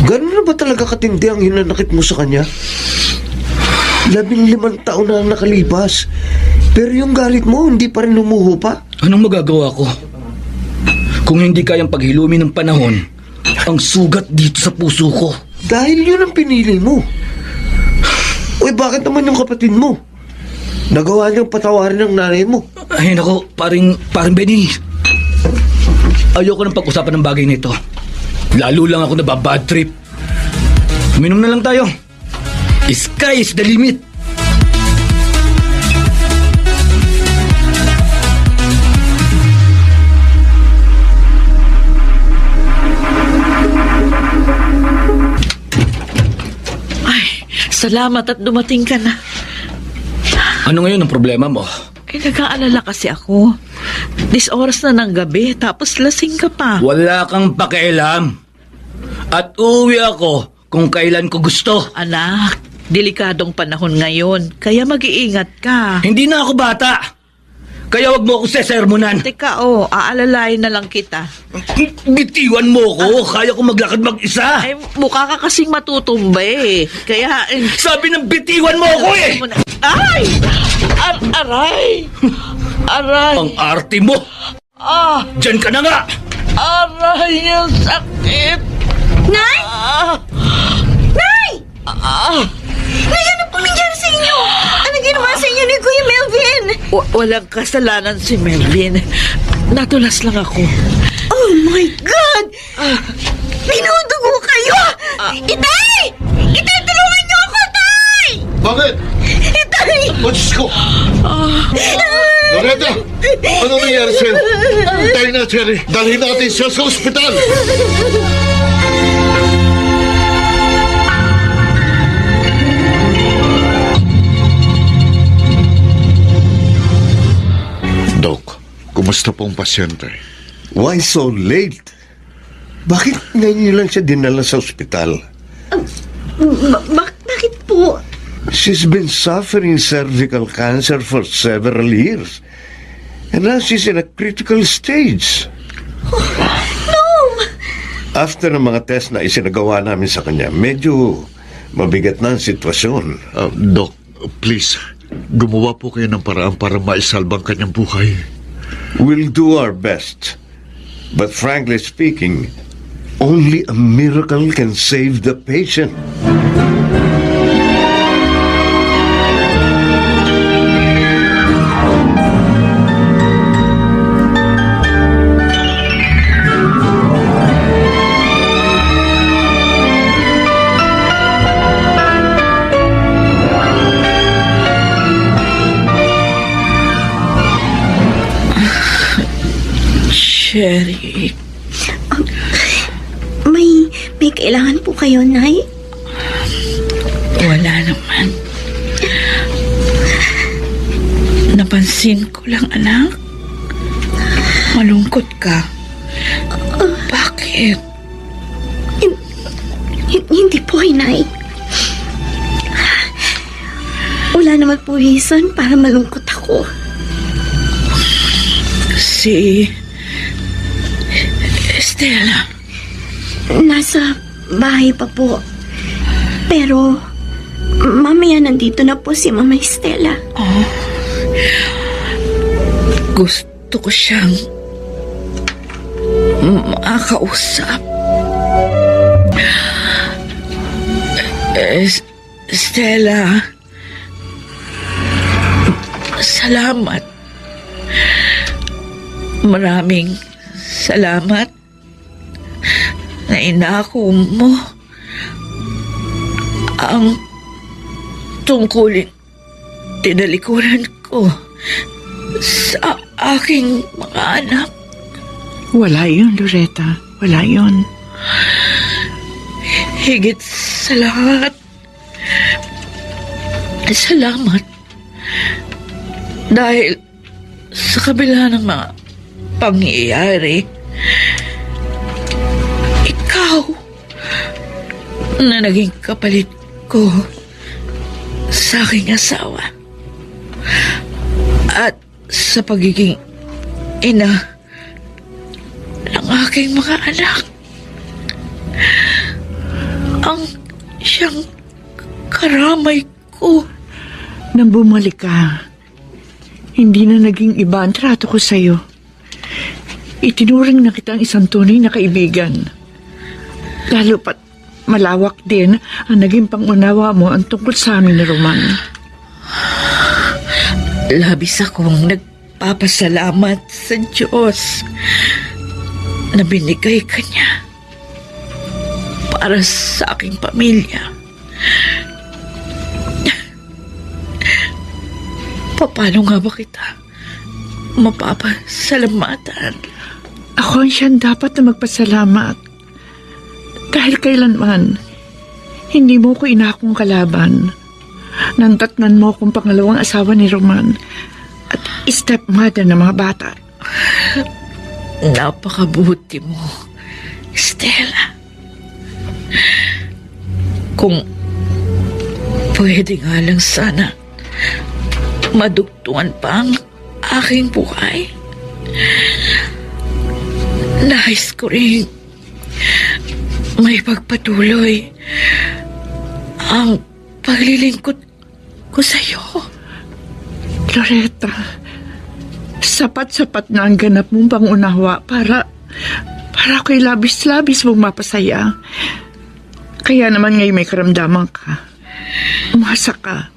Ganun na ba talaga katindi ang hinanakit mo sa kanya? 15 taon na ang nakalipas, pero yung galit mo hindi pa rin lumuho pa. Anong magagawa ko? Kung hindi kayang paghilumin ng panahon ang sugat dito sa puso ko. Dahil yun ang pinili mo. Uy, bakit naman yung kapatid mo? Nagawa niyang patawarin ng nanay mo. Ay nako, paring Benny. Ayoko nang pag-usapan ng bagay nito. Lalo lang ako nababad trip. Uminom na lang tayo. Sky is the limit. Ay, salamat at dumating ka na. Ano ngayon ang problema mo? Nag-aalala kasi ako. 10 oras na ng gabi, tapos lasing ka pa. Wala kang pakialam. At uuwi ako kung kailan ko gusto. Anak, delikadong panahon ngayon, kaya mag-iingat ka. Hindi na ako bata. Kaya wag mo ako sesermonan. Teka, aalalayan na lang kita. Bitiwan mo ko. Kaya ko maglakad mag-isa. Ay, mukha ka kasing matutumba eh. Kaya... Sabi ng bitiwan mo ako eh! Ay! Aray! Aray! Ang arte mo! Diyan ka na nga! Aray! Ang sakit! Nay! Nay! Nay, ano pong nangyari sa inyo? Ano ginawa sa inyo ni Kuya Melvin? Walang kasalanan si Melvin. Natulas lang ako. Oh my God! Binudugo kayo! Itay! Itay, tulungan niyo ako, Tay! Bakit? Itay! Oh, Diyos ko! Loretta! Ano nangyari sa'yo? Tayo na, Cherry. Dalhin natin siya sa ospital. Doc, kumusta pong pasyente? Why so late? Bakit ngayon niyo lang siya dinala sa ospital? Bakit po? She's been suffering cervical cancer for several years. And now she's in a critical stage. No! After ng mga test na isinagawa namin sa kanya, medyo mabigat na ang sitwasyon. Doc, please, gumawa po kayo ng paraan para maisalbang kanyang buhay. We'll do our best. But frankly speaking, only a miracle can save the patient. Cherry. May kailangan po kayo, Nay? Wala naman. Napansin ko lang, anak. Malungkot ka. Bakit? Hindi po, Nay. Wala naman po reason para malungkot ako. Si Stella. Nasa bahay pa po. Pero mamaya nandito na po si Mama Stella. Oh. Gusto ko siyang makausap. Stella, salamat. Maraming salamat na inako mo ang tungkulin tinalikuran ko sa aking mga anak. Wala yun, Loretta. Wala yun. Higit sa lahat, salamat. Dahil sa kabila ng mga pangyayari, ikaw na naging kapalit ko sa aking asawa at sa pagiging ina ng aking mga anak. Ang siyang karamay ko. Nang bumalik ka, hindi na naging iba ang trato ko sa'yo. Itinuring na kitang isang tunay na kaibigan. Lalo pat malawak din ang naging pangunawa mo ang tungkol sa amin ni Roman. Labis akong nagpapasalamat sa Diyos na binigay ka niya para sa aking pamilya. Paano nga ba kita mapapasalamatan? Ako ang siyang dapat na magpasalamat. Dahil kailanman, hindi mo ko inakong kalaban. Nantatnan mo akong pangalawang asawa ni Roman at stepmother ng mga bata. Napakabuti mo, Stella. Kung pwede nga lang sana madugtungan pa ang aking buhay. Nais ko rin may pagpatuloy ang paglilingkod ko sa'yo. Loretta, sapat-sapat na ang ganap mong pangunawa para ako'y labis-labis mong mapasaya. Kaya naman ngayon may karamdaman ka. Umasa ka.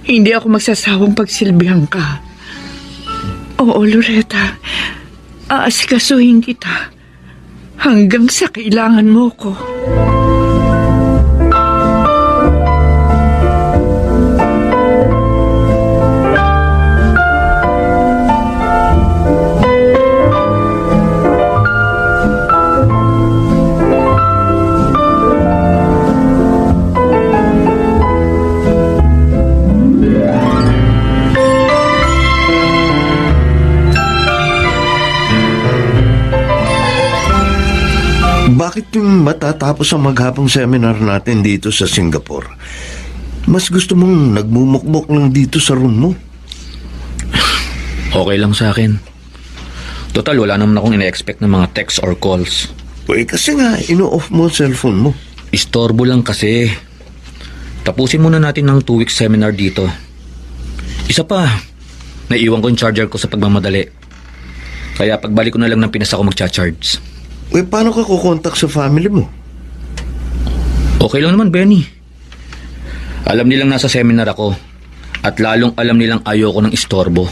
Hindi ako magsasawang pagsilbihan ka. Oo, Loretta. Aasikasuhin kita hanggang sa kailangan mo ko. Bakit yung matatapos ang maghapong seminar natin dito sa Singapore, mas gusto mong nagmumukmok lang dito sa room mo? Okay lang sa akin. Total, wala naman akong ina-expect ng mga texts or calls. Kasi nga, ino-off mo ang cellphone mo. Istorbo lang kasi. Tapusin muna natin ng 2 week seminar dito. Isa pa, naiwan ko yung charger ko sa pagmamadali. Kaya pagbalik ko na lang ng Pinas ako magcha-charge. Paano ka kukontak sa family mo? Okay lang naman, Benny. Alam nilang nasa seminar ako. At lalong alam nilang ayoko ng istorbo.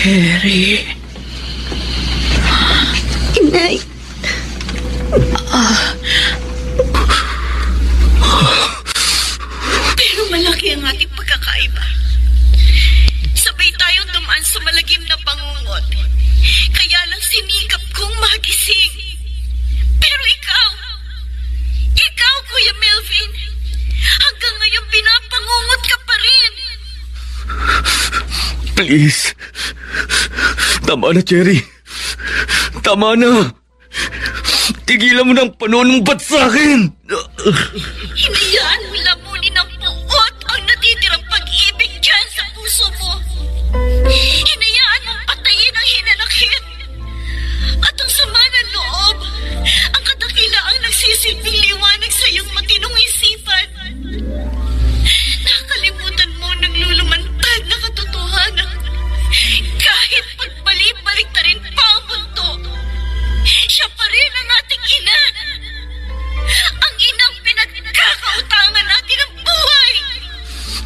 Cherry. Inay. Pero malaki ang ating pagkakaiba. Sabay tayong dumaan sa malagim na bangungot. Kaya lang sinikap kong magising. Pero ikaw, Kuya Melvin, hanggang ngayon pinapangungot ka pa rin. Please. Tama na, Cherry. Tama na. Tigilan mo ng panunumbat sa akin. Hinayaan mo lamunin ng puot ang natitirang pag-ibig dyan sa puso mo. Hinayaan mong patayin ang hinanakit. At ang sama ng loob, ang kadakilaang nagsisilbing liwanag sa iyong matinong isipan. Nakalimutan mo ng lulumantad na katotohanan. Kahit pagbalik-balik na rin pa ang mundo, siya pa rin ang ating ina. Ang inang pinagkakautangan natin ng buhay.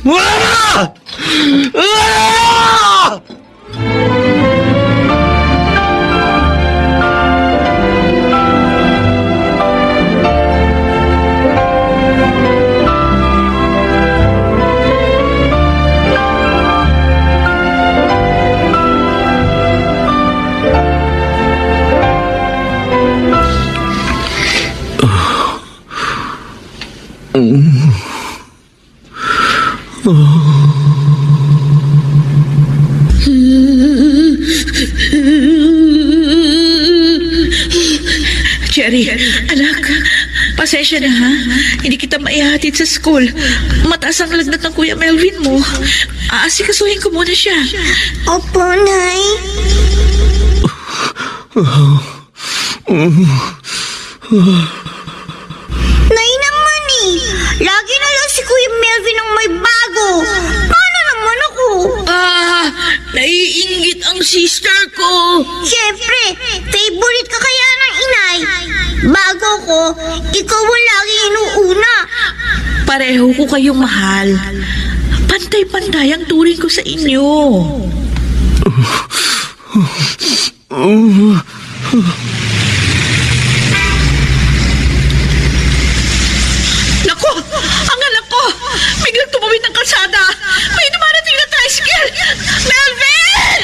Ah! Ah! Cherry, anak, pasensya na ha. Hindi kita maihatid sa school. Mataas ang lagnat ng Kuya Melvin mo. Aasikasuhin ko muna siya. Opo, Nay. Nay naman eh. Lagi na lang si Kuya Melvin ang may bago. Paano naman ako? Naiinggit ang sister ko. Siyempre, favorite ka kaya ng inay. Bago ko, ikaw ang lagi inuuna. Pareho ko kayong mahal. Pantay-pantay ang turing ko sa inyo. Naku! Ang anak ko! Biglang tumawid ng kalsada! May dumarating na tricycle! Melvin!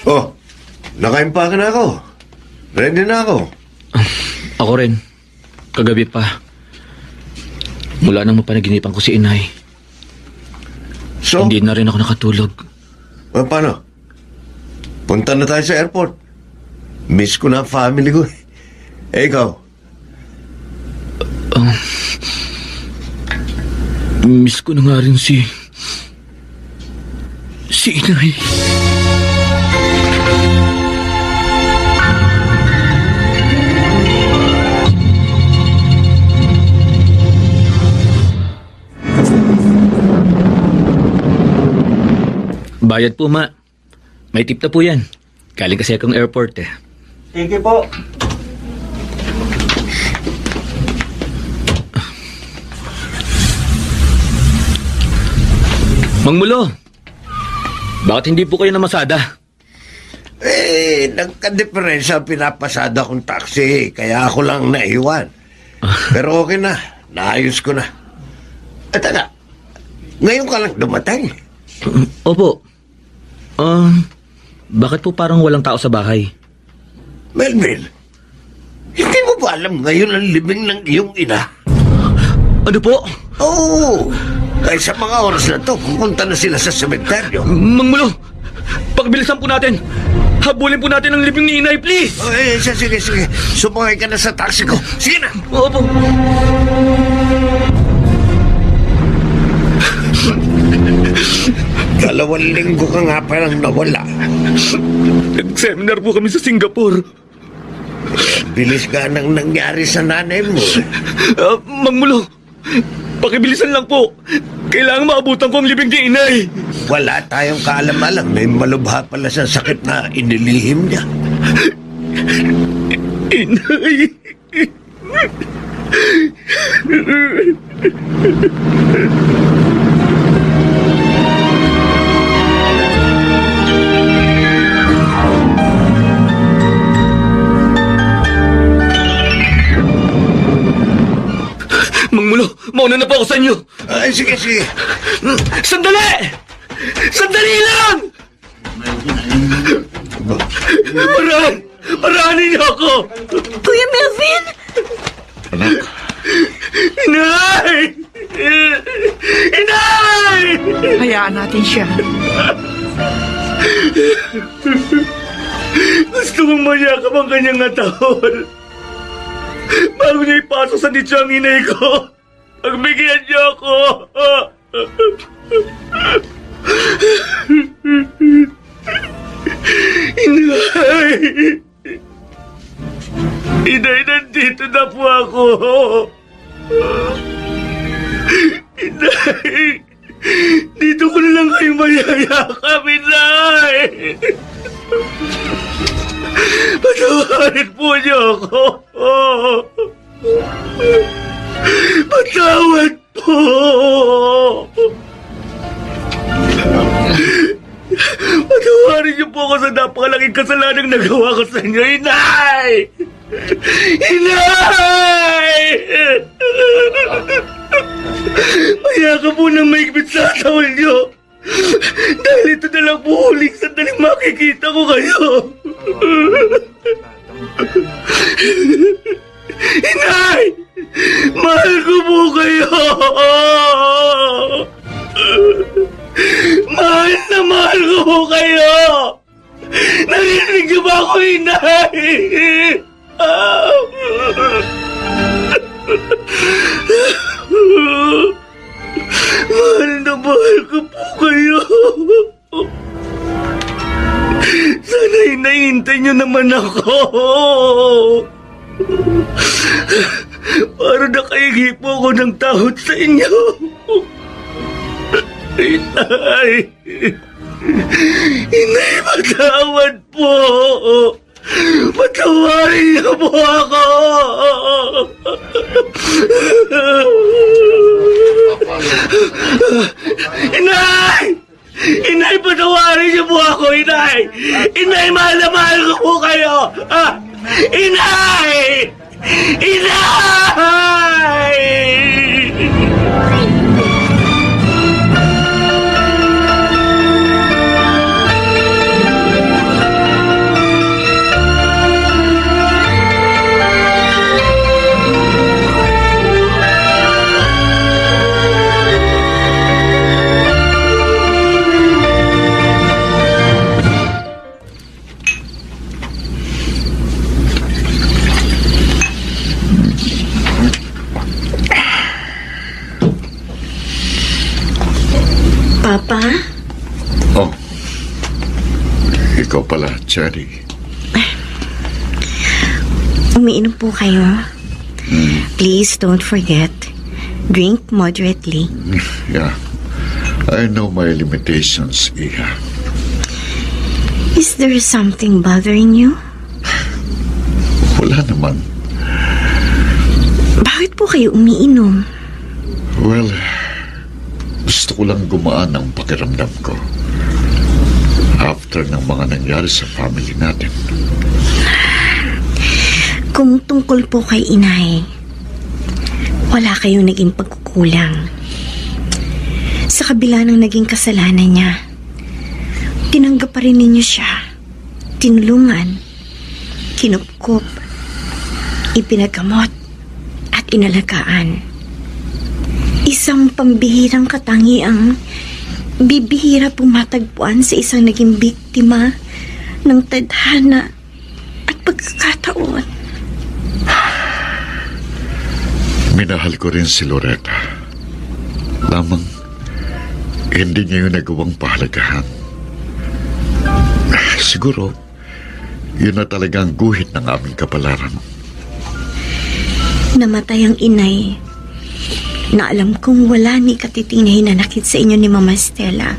Oh, nakaimpake na ako. Ready na ako. Ako rin. Kagabi pa. Mula nang mapanaginipan ko si inay. So, Hindi na rin ako nakatulog. paano? Punta na tayo sa airport. Miss ko na ang family ko. Ikaw? Miss ko na nga rin si inay. Bayad po, ma. May tip na po yan. Galing kasi akong airport eh. Thank you po. Mang Mulo, bakit hindi po kayo namasada? Nagka-diferensya ang pinapasada kong taxi, kaya ako lang naiwan. Pero okay na, naayos ko na. At ngayon ka lang dumatay. Opo. Bakit po parang walang tao sa bahay? Melvin, hindi mo ba alam ngayon ang libing ng iyong ina? Ano po? Oo, kahit sa mga oras na to, pupunta na sila sa sementeryo. Mang Mulo, pagbilisan po natin. Habulin po natin ang libing ni Inay, please! Sige. Sumakay ka na sa taxi ko. Sige na! Opo. Dalawang linggo ka nga parang nawala. Nag-seminar po kami sa Singapore. Bilis ka nang nangyari sa nanay mo. Mang Mulo, pakibilisan lang po. Kailangan maabutan ko ang libing ni Inay. Wala tayong kaalam-alam. May malubha pala sa sakit na inilihim niya. Inay! Mang Mulo, mauna na po ako sa inyo. Sige. Sandali! Sandali lang! Parahanin niyo ako! Kuya Melvin! Anak, Inay! Inay! Hayaan natin siya. Gusto kong mayakap ang kanyang atahol. Bago niya ipasok sa nicho ang inay ko, pagbigyan niyo ako. Inay! Inay, nandito na po ako. Inay! Dito ko na lang kayo mayayakap, Inay! Patawarin po niyo ako. Patawad po. Patawarin niyo po ako sa napakalaking kasalanang nagawa ko sa inyo, Inay! Inay! Mayaka po ng maigpit sa atawal niyo. Dahil ito na lang po huling sandaling makikita ko kayo. Inay! Mahal ko po kayo! Mahal ko po kayo! Narinig niyo ba ako, Inay? Mahal ko po kayo. Sana hinahintay niyo naman ako. Para nakahingi po ako ng tawad sa inyo. Inay! Inay, patawad po! Patawarin niyo po ako! Inay! Inay, patawarin niyo po ako, Inay! Inay, mahal na mahal ko po kayo! Inay! Inay! Papa? Oh. Ikaw pala, Cherry. Umiinom po kayo. Please don't forget. Drink moderately. Yeah. I know my limitations, Iha. Is there something bothering you? Wala naman. Bakit po kayo umiinom? Well, gusto ko lang gumaan ang pakiramdam ko after ng mga nangyari sa family natin. Kung tungkol po kay inay, wala kayong naging pagkukulang. Sa kabila ng naging kasalanan niya, tinanggap pa rin ninyo siya, tinulungan, kinupkup, ipinagamot, at inalagaan. Isang pambihirang katangiang bibihira pumatagpuan sa isang naging biktima ng tadhana at pagkakataon. Minahal ko rin si Loretta. Lamang, hindi niya yung nagawang pahalagahan. Siguro, yun na talagang guhit ng aming kapalaran. Namatay ang inay na alam kong wala ni katiting na hinanakit sa inyo ni Mama Stella.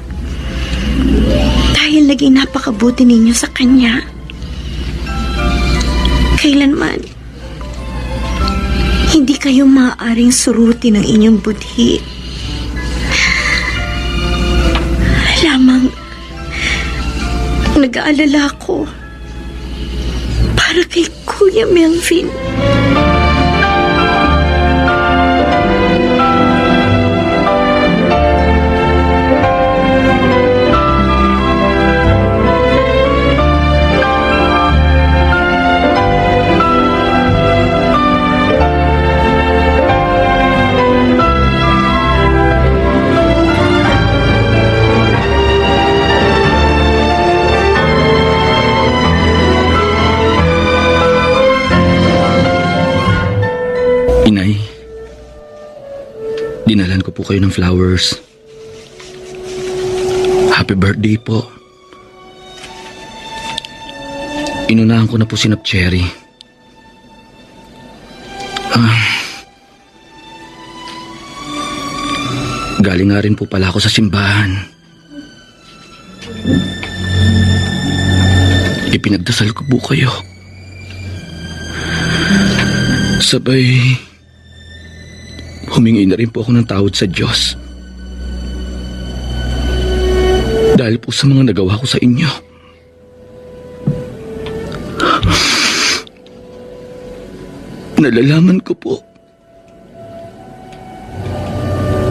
Dahil naging napakabuti ninyo sa kanya. Kailanman, hindi kayo maaaring suruti ng inyong budhi. Lamang, nag-aalala ko para kay Kuya Melvin. Inay, dinalan ko po kayo ng flowers. Happy birthday po. Inunahan ko na po si Nap Cherry. Galing nga rin po pala ako sa simbahan. Ipinagdasal ko po kayo. Sabay, humingi na rin po ako ng tawad sa Diyos. Dahil po sa mga nagawa ko sa inyo. Nalalaman ko po,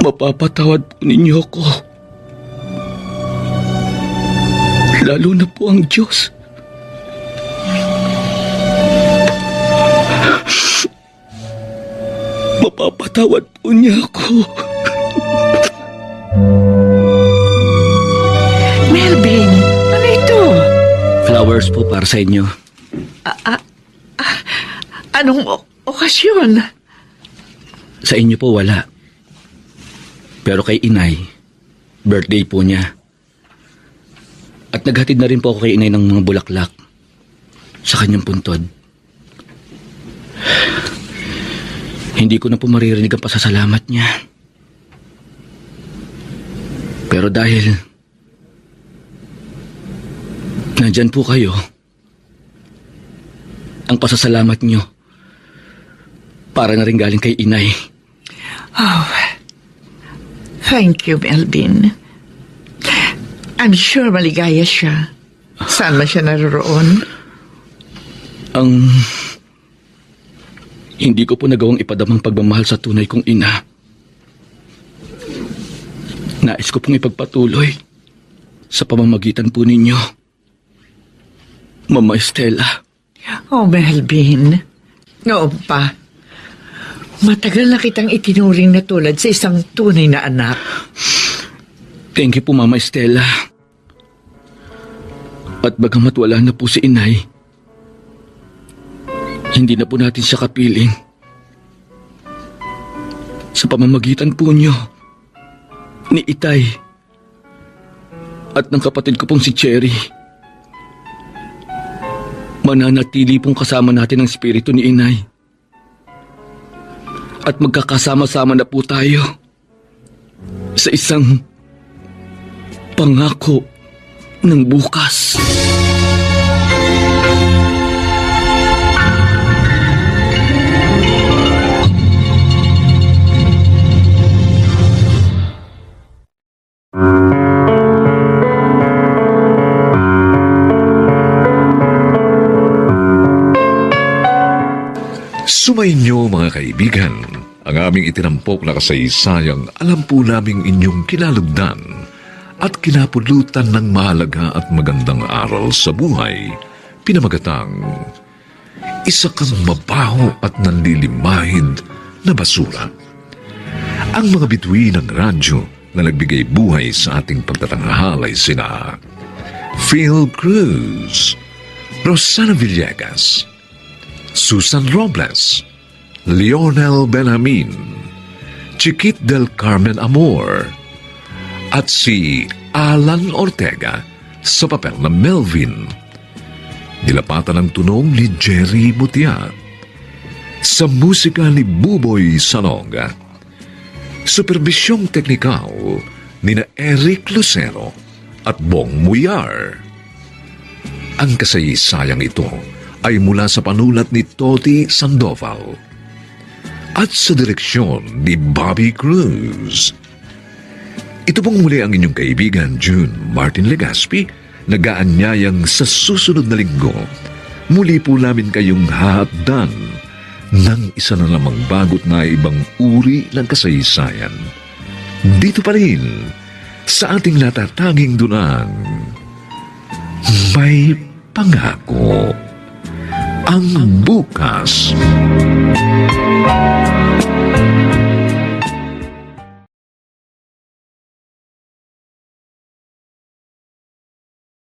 mapapatawad po ninyo ako. Lalo na po ang Diyos. Mapapatawad po niya ako. Melvin, ano ito? Flowers po para sa inyo. Anong okasyon? Sa inyo po wala. Pero kay inay, birthday po niya. At naghatid na rin po ako kay inay ng mga bulaklak sa kanyang puntod. Hindi ko na po maririnig ang pasasalamat niya. Pero dahil nandyan po kayo, ang pasasalamat niyo para na rin galing kay inay. Oh, thank you, Melvin. I'm sure maligaya siya. Saan man siya naroroon? Hindi ko po nagawang ipadamang pagmamahal sa tunay kong ina. Nais ko pong ipagpatuloy sa pamamagitan po ninyo, Mama Estela. Oh, Melvin. Oo pa. Matagal na kitang itinuring na tulad sa isang tunay na anak. Thank you po, Mama Estela. At bagamat wala na po si inay, hindi na po natin siya kapiling. Sa pamamagitan po niyo, ni Itay, at ng kapatid ko pong si Cherry, mananatili pong kasama natin ang spirito ni inay. At magkakasama-sama na po tayo sa isang pangako ng bukas. Sumainyo mga kaibigan, ang aming itinampok na kasaysayang alam po naming inyong kinalugdan at kinapulutan ng mahalaga at magandang aral sa buhay, pinamagatang isa kang mabaho at nanlilimahid na basura. Ang mga bituin ng radyo na nagbigay buhay sa ating pagtatanghalay sina Phil Cruz, Rosana Villegas, Susan Robles, Lionel Benjamin, Chiquit del Carmen Amor, at si Alan Ortega sa papel na Melvin. Nilapatan ng tunog ni Jerry Mutia. Sa musika ni Buboy Salonga. Superbisyong teknikal ni na Eric Lucero at Bong Muyar. Ang kasaysayang ito ay mula sa panulat ni Toti Sandoval at sa direksyon ni Bobby Cruz. Ito pong muli ang inyong kaibigan June Martin Legaspi, nag-aanyayang sa susunod na linggo, muli po namin kayong hahatdan ng isa na namang bagot na ibang uri ng kasaysayan. Dito pa rin, sa ating natatanging dunang, may pangako ang bukas.